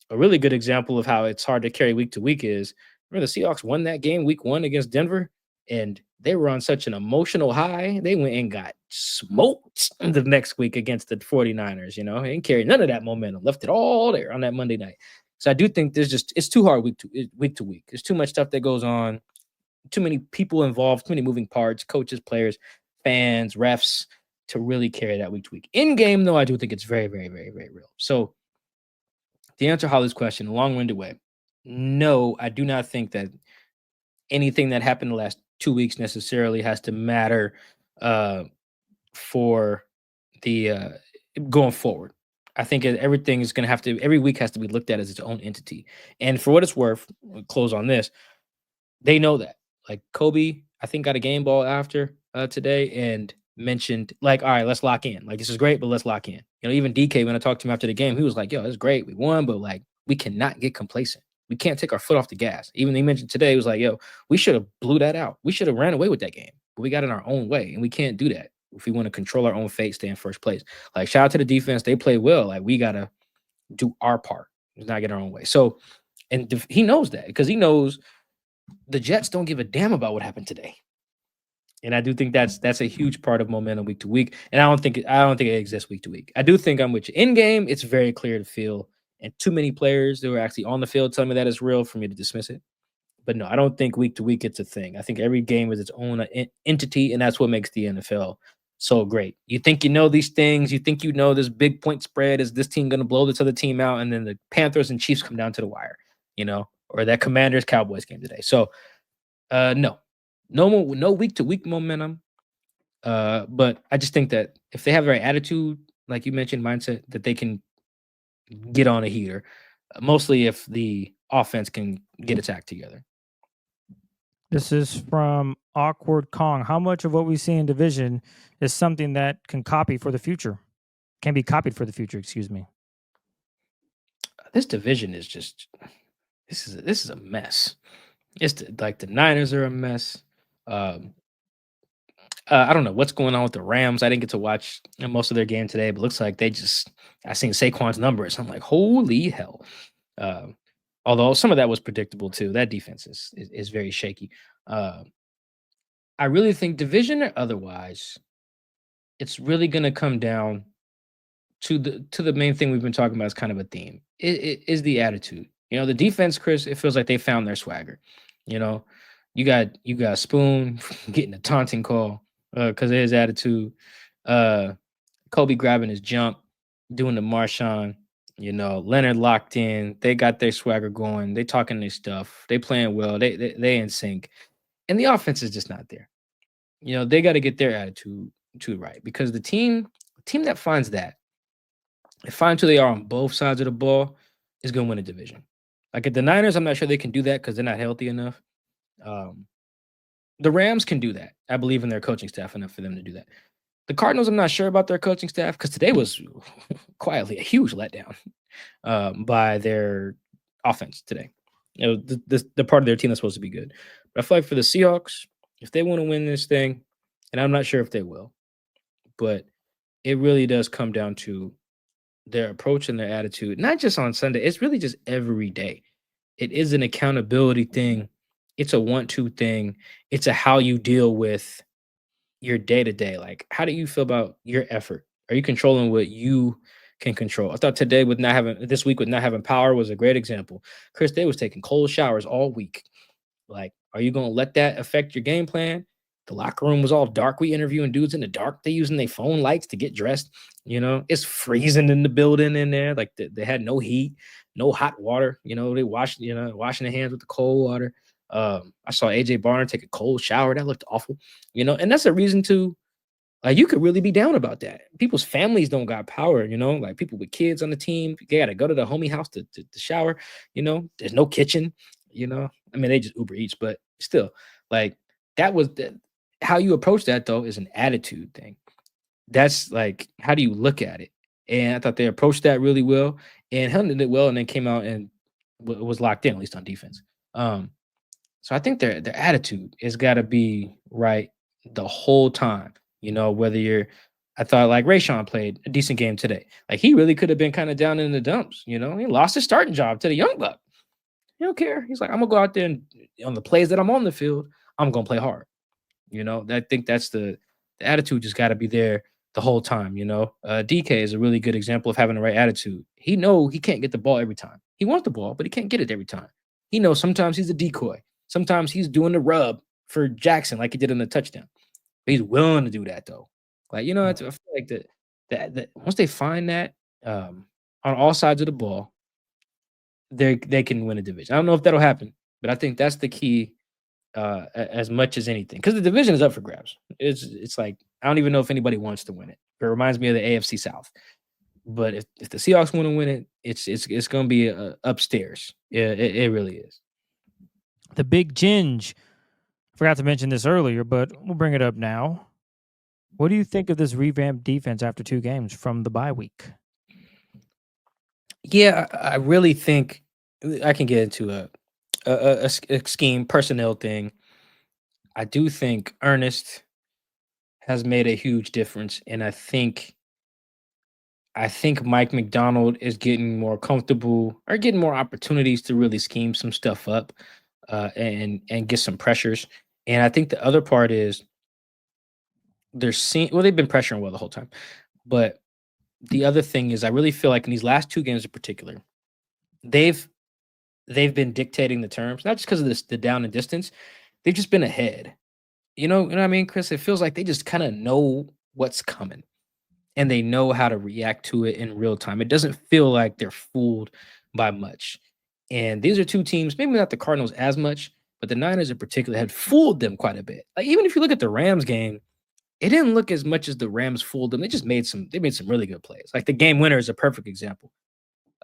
a really good example of how it's hard to carry week to week is remember the Seahawks won that game week 1 against Denver, and they were on such an emotional high. They went and got smoked the next week against the 49ers, and carried none of that momentum, left it all there on that Monday night. So I do think it's too hard week to week. There's too much stuff that goes on, too many people involved, too many moving parts, coaches, players, fans, refs to really carry that week to week. In game, though, I do think it's very, very, very, very real. So to answer Holly's question, a long-winded way, no, I do not think that anything that happened the last 2 weeks necessarily has to matter for the going forward. I think everything is going to have to, every week has to be looked at as its own entity. And for what it's worth, we'll close on this, they know that. Like Coby, I think got a game ball after today and mentioned all right, let's lock in. Like this is great, but let's lock in. Even DK, when I talked to him after the game, he was like, yo, it's great. We won, but we cannot get complacent. We can't take our foot off the gas. Even he mentioned today, he was like, yo, we should have blew that out. We should have ran away with that game, but we got in our own way, and we can't do that if we want to control our own fate, stay in first place. Shout out to the defense. They play well. We got to do our part. Let's not get our own way. So, and he knows that because he knows the Jets don't give a damn about what happened today. And I do think that's a huge part of momentum week to week. And I don't think it exists week to week. I do think I'm with you. In game, it's very clear to feel. And too many players who are actually on the field tell me that it's real for me to dismiss it. But no, I don't think week to week it's a thing. I think every game is its own entity, and that's what makes the NFL so great. You think you know these things. You think you know this big point spread. Is this team going to blow this other team out? And then the Panthers and Chiefs come down to the wire, or that Commanders-Cowboys game today. So, no week to week momentum. But I just think that if they have the right attitude, like you mentioned, mindset, that they can get on a heater, mostly if the offense can get its act together. This is from Awkward Kong. How much of what we see in division is something that can be copied for the future? Excuse me. This division is just this is a mess. It's the Niners are a mess. I don't know what's going on with the Rams. I didn't get to watch most of their game today, but looks like I seen Saquon's numbers. I'm like, holy hell. Although some of that was predictable too. That defense is very shaky. I really think division or otherwise, it's really going to come down to the main thing we've been talking about as kind of a theme. It is the attitude. The defense, Chris, it feels like they found their swagger. You got Spoon getting a taunting call because of his attitude. Coby grabbing his jump, doing the Marshawn. Leonard locked in. They got their swagger going. They talking their stuff. They playing well. They in sync, and the offense is just not there. They got to get their attitude right because the team that finds that, and finds who they are on both sides of the ball, is going to win a division. Like at the Niners, I'm not sure they can do that because they're not healthy enough. The Rams can do that. I believe in their coaching staff enough for them to do that. The Cardinals, I'm not sure about their coaching staff because today was quietly a huge letdown by their offense today. The part of their team that's supposed to be good. But I feel like for the Seahawks, if they want to win this thing, and I'm not sure if they will, but it really does come down to their approach and their attitude, not just on Sunday. It's really just every day. It is an accountability thing. It's a 1-2 thing. It's a how you deal with your day-to-day. Like, how do you feel about your effort? Are you controlling what you can control? I thought today this week with not having power was a great example. Chris Day was taking cold showers all week. Like, are you going to let that affect your game plan? The locker room was all dark. We interviewing dudes in the dark. They using their phone lights to get dressed. It's freezing in the building in there. Like they had no heat, no hot water. They washing their hands with the cold water. I saw AJ Barner take a cold shower. That looked awful. And that's a reason to you could really be down about that. People's families don't got power, like people with kids on the team, they got to go to the homie house to shower. There's no kitchen, I mean, they just Uber Eats, but still, like that was how you approach that though is an attitude thing. That's like, how do you look at it? And I thought they approached that really well and handled it well, and then came out and was locked in, at least on defense. So I think their attitude has got to be right the whole time. I thought like Rayshawn played a decent game today. Like he really could have been kind of down in the dumps. He lost his starting job to the young buck. He don't care. He's like, I'm gonna go out there and on the plays that I'm on the field, I'm gonna play hard. I think that's the attitude just got to be there the whole time. DK is a really good example of having the right attitude. He can't get the ball every time. He wants the ball, but he can't get it every time. He knows sometimes he's a decoy. Sometimes he's doing the rub for Jackson like he did in the touchdown. But he's willing to do that though. Like, I feel like that once they find that on all sides of the ball, they can win a division. I don't know if that'll happen, but I think that's the key as much as anything. Because the division is up for grabs. It's like, I don't even know if anybody wants to win it. It reminds me of the AFC South. But if the Seahawks want to win it, it's going to be upstairs. Yeah, it really is. The Big Ginge. Forgot to mention this earlier, but we'll bring it up now. What do you think of this revamped defense after 2 games from the bye week? Yeah, I really think I can get into a scheme personnel thing. I do think Ernest has made a huge difference, and I think Mike McDonald is getting more comfortable or getting more opportunities to really scheme some stuff up and get some pressures. And I think the other part is they've been pressuring well the whole time. But the other thing is I really feel like in these last 2 games in particular, they've been dictating the terms, not just because of the down and distance. They've just been ahead. You know what I mean, Chris? It feels like they just kind of know what's coming and they know how to react to it in real time. It doesn't feel like they're fooled by much. And these are 2 teams, maybe not the Cardinals as much, but the Niners in particular had fooled them quite a bit. Like even if you look at the Rams game, it didn't look as much as the Rams fooled them. They made some really good plays. Like the game winner is a perfect example.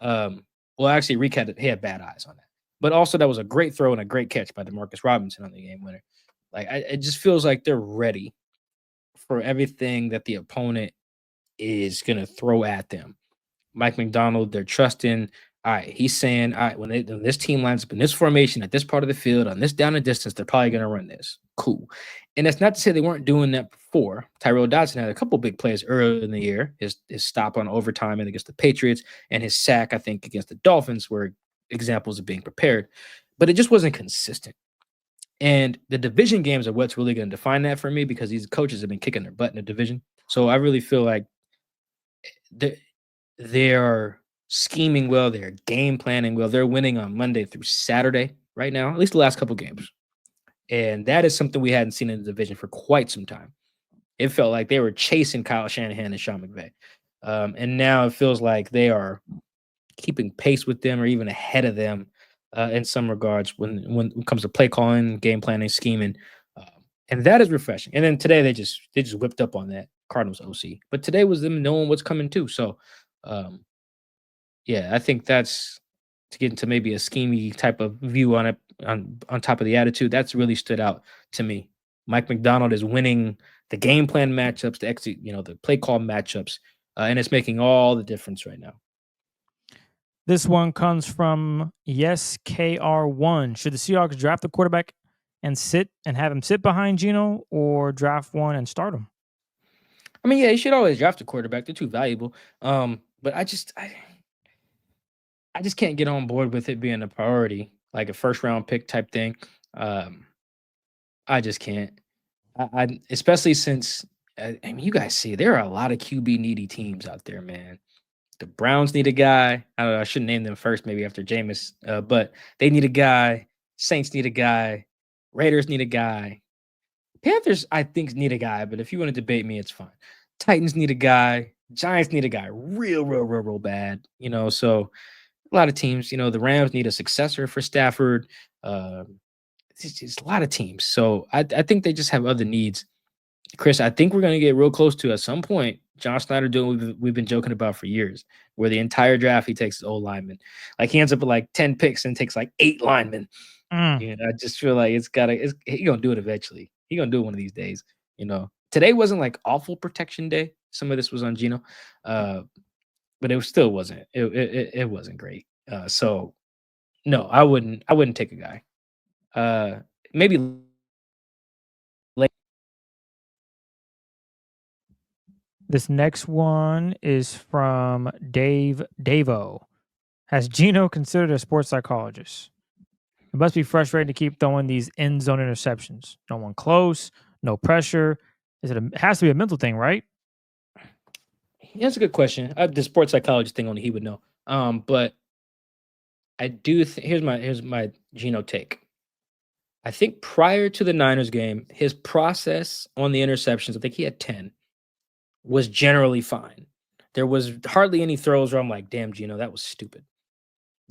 Well, actually, Reek had bad eyes on that. But also that was a great throw and a great catch by DeMarcus Robinson on the game winner. Like it just feels like they're ready for everything that the opponent is going to throw at them. Mike McDonald, they're trusting. All right, he's saying, all right, when this team lines up in this formation at this part of the field on this down and distance, they're probably going to run this. Cool. And that's not to say they weren't doing that before. Tyrell Dodson had a couple big plays earlier in the year. His stop on overtime and against the Patriots and his sack, I think, against the Dolphins were examples of being prepared. But it just wasn't consistent. And the division games are what's really going to define that for me because these coaches have been kicking their butt in the division. So I really feel like they're scheming well, they're game planning well, they're winning on Monday through Saturday right now, at least the last couple games. And that is something we hadn't seen in the division for quite some time. It felt like they were chasing Kyle Shanahan and Sean McVay. And now it feels like they are keeping pace with them or even ahead of them in some regards when it comes to play calling, game planning, scheming. And that is refreshing. And then today they just whipped up on that Cardinals OC. But today was them knowing what's coming too. So yeah, I think that's to get into maybe a schemey type of view on it on top of the attitude. That's really stood out to me. Mike McDonald is winning the game plan matchups, the play call matchups, and it's making all the difference right now. This one comes from YesKR1. Should the Seahawks draft the quarterback and have him sit behind Geno, or draft one and start him? I mean, yeah, you should always draft a quarterback. They're too valuable. But I just can't get on board with it being a priority, like a first round pick type thing. I just can't. I especially since I mean, you guys see there are a lot of QB needy teams out there, man. The Browns need a guy. I don't know. I shouldn't name them first, maybe after Jameis. But they need a guy. Saints need a guy. Raiders need a guy. Panthers, I think, need a guy, but if you want to debate me, it's fine. Titans need a guy. Giants need a guy real bad. So a lot of teams, the Rams need a successor for Stafford. It's a lot of teams. So I think they just have other needs. Chris, I think we're going to get real close to at some point John Snyder doing what we've been joking about for years, where the entire draft he takes his old lineman. Like he ends up with like 10 picks and takes like 8 linemen. I just feel like he's going to do it eventually. He's going to do it one of these days. Today wasn't like awful protection day. Some of this was on Geno, but it still wasn't. It wasn't great. So no, I wouldn't take a guy. Maybe like This next one is from Davo. Has Geno considered a sports psychologist? It must be frustrating to keep throwing these end zone interceptions. No one close, no pressure. It has to be a mental thing, right? That's a good question. The sports psychologist thing only he would know. But I do. Here's my Geno take. I think prior to the Niners game, his process on the interceptions, I think he had 10, was generally fine. There was hardly any throws where I'm like, damn, Geno, that was stupid.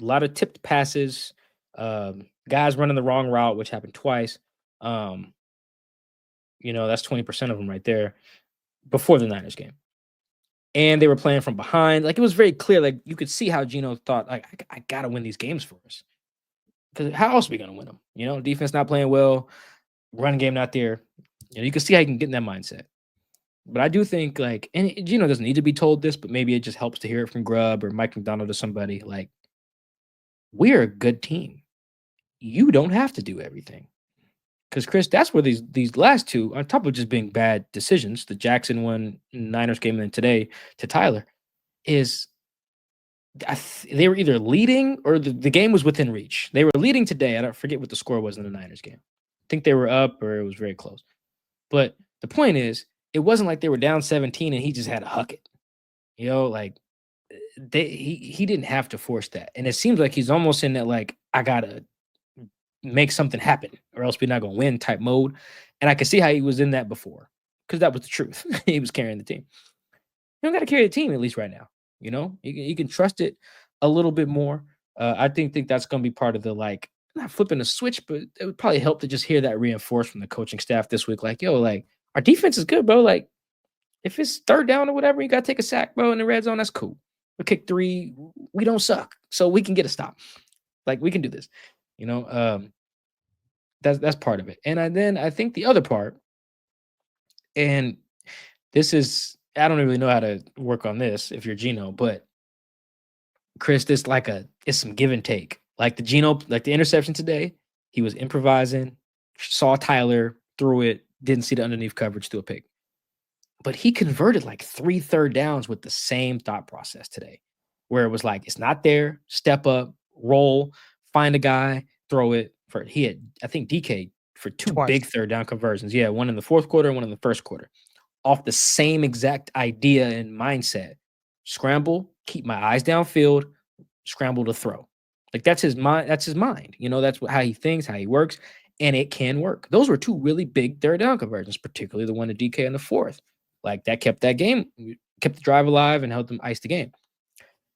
A lot of tipped passes, guys running the wrong route, which happened twice. That's 20% of them right there before the Niners game. And they were playing from behind. Like, it was very clear. Like, you could see how Geno thought, like, I got to win these games for us. Because how else are we going to win them? Defense not playing well, run game not there. You can see how you can get in that mindset. But I do think, like, and Geno doesn't need to be told this, but maybe it just helps to hear it from Grubb or Mike McDonald or somebody. Like, we're a good team. You don't have to do everything. Because, Chris, that's where these last two, on top of just being bad decisions, the Jackson one, Niners game, and then today to Tyler, is they were either leading or the game was within reach. They were leading today. I don't forget what the score was in the Niners game. I think they were up or it was very close. But the point is, it wasn't like they were down 17 and he just had to huck it. Like he didn't have to force that. And it seems like he's almost in that, like, I got to make something happen or else we're not going to win type mode. And I could see how he was in that before because that was the truth. He was carrying the team. You don't got to carry the team, at least right now. You can trust it a little bit more. I think that's going to be part of the, like, not flipping a switch, but it would probably help to just hear that reinforced from the coaching staff this week. Like, yo, like, our defense is good, bro. Like, if it's third down or whatever, you got to take a sack, bro, in the red zone. That's cool. We kick 3. We don't suck. So we can get a stop. Like, we can do this. That's part of it. And then I think the other part, and this is, I don't really know how to work on this if you're Geno, but Chris, it's some give and take. Like the interception today, he was improvising, saw Tyler, threw it, didn't see the underneath coverage, threw a pick. But he converted like 3 third downs with the same thought process today, where it was like, it's not there, step up, roll, find a guy, throw it. He had, I think, DK for 2 Twice. big third down conversions. Yeah, one in the fourth quarter, one in the first quarter. Off the same exact idea and mindset. Scramble, keep my eyes downfield, scramble to throw. Like, that's his mind. That's his mind. That's how he thinks, how he works, and it can work. Those were 2 really big third down conversions, particularly the one to DK in the fourth. Like, that kept the drive alive and helped them ice the game.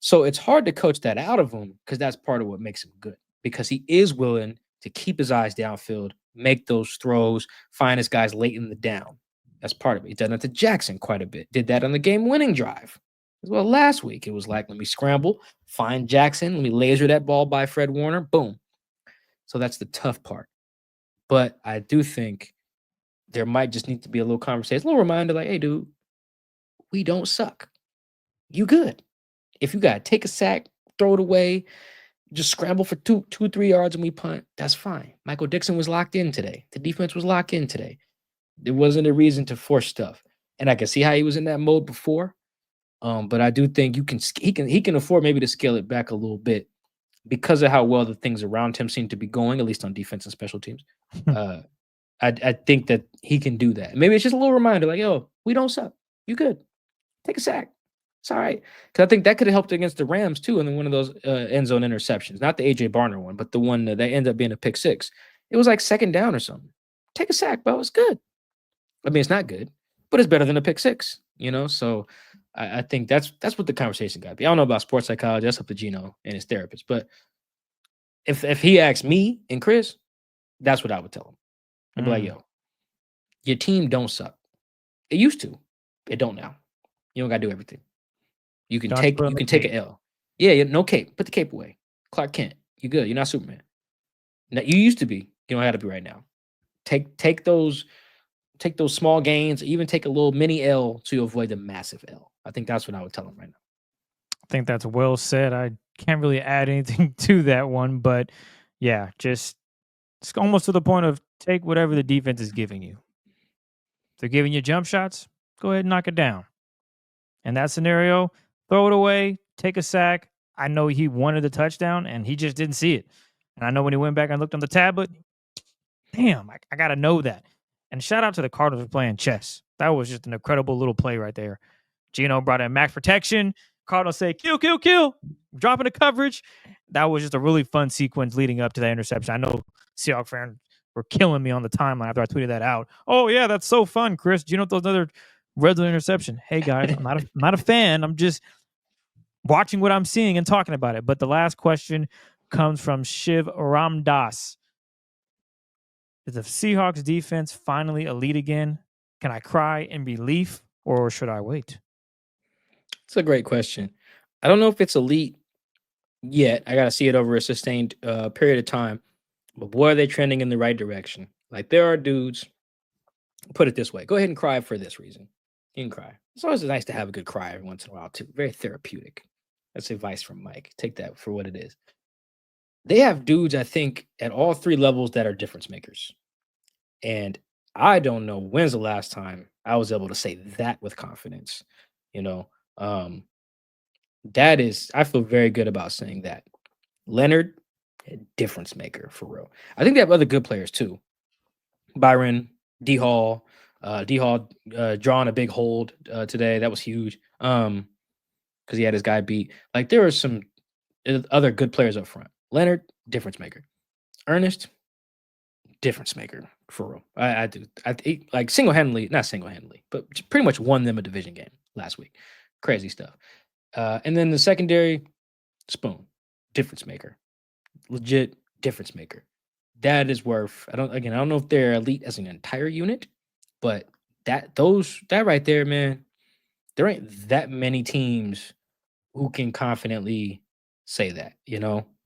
So it's hard to coach that out of him because that's part of what makes him good, because he is willing to keep his eyes downfield, make those throws, find his guys late in the down. That's part of it. He's done that to Jackson quite a bit. Did that on the game-winning drive as well last week. It was like, let me scramble, find Jackson, let me laser that ball by Fred Warner, boom. So that's the tough part. But I do think there might just need to be a little conversation, a little reminder like, hey, dude, we don't suck. You good. If you got to take a sack, throw it away, just scramble for 2-3 yards and we punt, that's fine. Michael Dixon was locked in today. The defense was locked in today. There wasn't a reason to force stuff. And I can see how he was in that mode before. But I do think he can afford maybe to scale it back a little bit because of how well the things around him seem to be going, at least on defense and special teams. I think that he can do that. Maybe it's just a little reminder like, yo, we don't suck. You good. Take a sack. It's all right. Because I think that could have helped against the Rams, too, and then one of those end zone interceptions. Not the A.J. Barner one, but the one that ended up being a pick 6. It was like second down or something. Take a sack, bro. It's good. I mean, it's not good, but it's better than a pick six, So I think that's what the conversation got to be. I don't know about sports psychology. That's up to Gino and his therapist. But if he asked me and Chris, that's what I would tell him. I'd be like, yo, your team don't suck. It used to. It don't now. You don't got to do everything. You can take an L. Yeah, no cape. Put the cape away. Clark Kent. You good. You're not Superman. Now, you used to be. You don't have to be right now. Take those small gains, even take a little mini L to avoid the massive L. I think that's what I would tell him right now. I think that's well said. I can't really add anything to that one, but yeah, just it's almost to the point of take whatever the defense is giving you. If they're giving you jump shots, go ahead and knock it down. In that scenario, throw it away, take a sack. I know he wanted the touchdown and he just didn't see it. And I know when he went back and looked on the tablet, damn, I got to know that. And shout out to the Cardinals for playing chess. That was just an incredible little play right there. Geno brought in max protection. Cardinals say, kill, kill, kill. Dropping the coverage. That was just a really fun sequence leading up to that interception. I know Seahawks fans were killing me on the timeline after I tweeted that out. Oh, yeah, that's so fun, Chris. Geno throws another red zone interception. Hey, guys, I'm not a fan. I'm just watching what I'm seeing and talking about it. But the last question comes from Shiv Ramdas. Is the Seahawks defense finally elite again? Can I cry in relief or should I wait? It's a great question. I don't know if it's elite yet. I got to see it over a sustained period of time. But boy, are they trending in the right direction. Like there are dudes, put it this way, go ahead and cry for this reason. You can cry. It's always nice to have a good cry every once in a while too. Very therapeutic. That's advice from Mike. Take that for what it is. They have dudes, I think, at all three levels that are difference makers. And I don't know when's the last time I was able to say that with confidence. That is, I feel very good about saying that. Leonard, a difference maker for real. I think they have other good players too. Byron, D Hall, drawing a big hold today. That was huge. Because he had his guy beat. Like there were some other good players up front. Leonard, difference maker. Ernest, difference maker for real. I do. Like not single handedly, but pretty much won them a division game last week. Crazy stuff. And then the secondary, Spoon, difference maker, legit difference maker. That is worth. I don't know if they're elite as an entire unit, but that right there, man, there ain't that many teams who can confidently say that.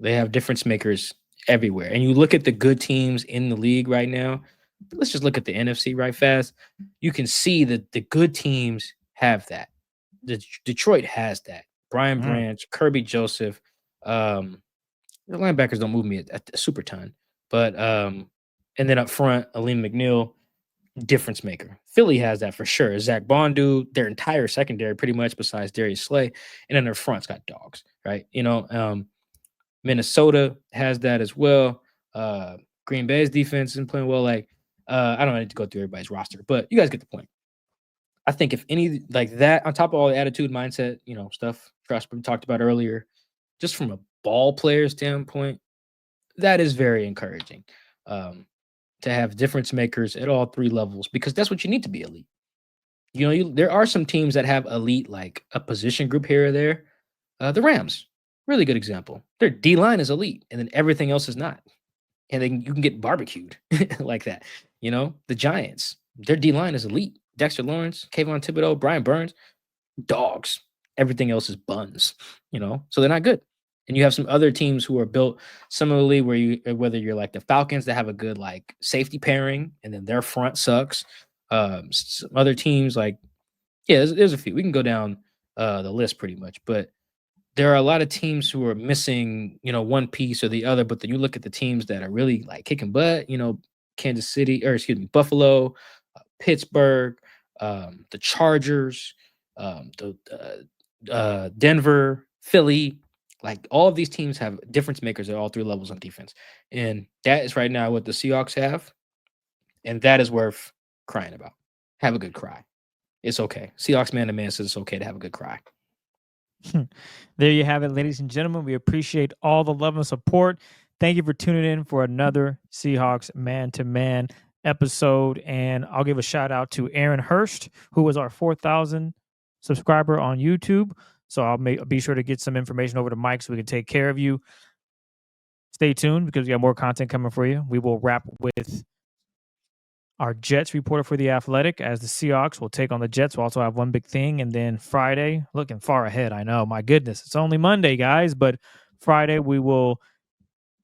They have difference makers everywhere. And you look at the good teams in the league right now. Let's just look at the NFC right fast. You can see that the good teams have that. Detroit has that. Brian Branch, Kirby Joseph. The linebackers don't move me a super ton. But and then up front, Aleem McNeil, difference maker. Philly has that for sure. Zach Bondu, their entire secondary pretty much besides Darius Slay. And then their front's got dogs, right? Minnesota has that as well. Green Bay's defense isn't playing well. Like, I don't need to go through everybody's roster, but you guys get the point. I think if any like that, on top of all the attitude, mindset, stuff Strasburg talked about earlier, just from a ball player standpoint, that is very encouraging. To have difference makers at all three levels, because that's what you need to be elite. There are some teams that have elite, like a position group here or there. The Rams, really good example. Their D line is elite, and then everything else is not. And then you can get barbecued like that. The Giants, their D line is elite. Dexter Lawrence, Kayvon Thibodeau, Brian Burns, dogs. Everything else is buns, so they're not good. And you have some other teams who are built similarly, whether you're like the Falcons that have a good like safety pairing, and then their front sucks. Some other teams like, there's a few. We can go down the list pretty much, but there are a lot of teams who are missing, one piece or the other. But then you look at the teams that are really like kicking butt, Kansas City, or excuse me, Buffalo, Pittsburgh, the Chargers, Denver, Philly. Like all of these teams have difference makers at all three levels on defense. And that is right now what the Seahawks have. And that is worth crying about. Have a good cry. It's okay. Seahawks Man to Man says it's okay to have a good cry. There you have it, ladies and gentlemen. We appreciate all the love and support. Thank you for tuning in for another Seahawks Man to Man. episode. And I'll give a shout out to Aaron Hurst, who was our 4,000 subscriber on YouTube. So I'll be sure to get some information over to Mike so we can take care of you. Stay tuned because we got more content coming for you. We will wrap with our Jets reporter for The Athletic as the Seahawks will take on the Jets. We'll also have one big thing. And then Friday, looking far ahead, I know, my goodness, it's only Monday, guys. But Friday, we will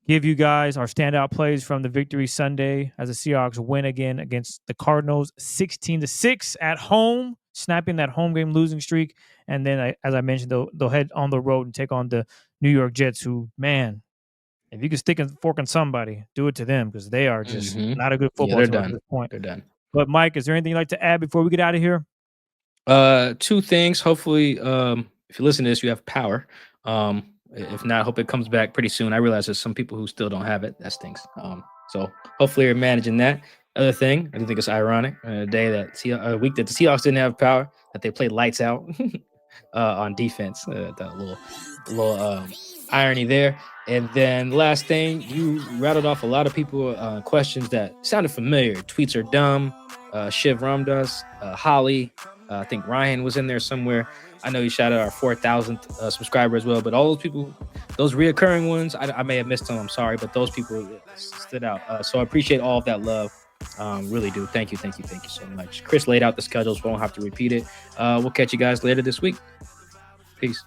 give you guys our standout plays from the victory Sunday as the Seahawks win again against the Cardinals 16-6 at home, snapping that home game losing streak. And then, as I mentioned, they'll head on the road and take on the New York Jets, who, man, if you can stick a fork in somebody, do it to them because they are just not a good football team at this point. They're done. But Mike, is there anything you'd like to add before we get out of here? Two things. Hopefully, if you listen to this, you have power. If not, I hope it comes back pretty soon. I realize there's some people who still don't have it. That stinks. So hopefully you're managing that. Other thing, I do think it's ironic. A week that the Seahawks didn't have power, that they played lights out on defense. That little irony there. And then last thing, you rattled off a lot of people questions that sounded familiar. Tweets are dumb. Shiv Ramdas, Holly. I think Ryan was in there somewhere. I know you shouted our 4,000th subscriber as well, but all those people, those reoccurring ones, I may have missed them. I'm sorry, but those people stood out. So I appreciate all of that love. Really do. Thank you so much. Chris laid out the schedules. We won't have to repeat it. We'll catch you guys later this week. Peace.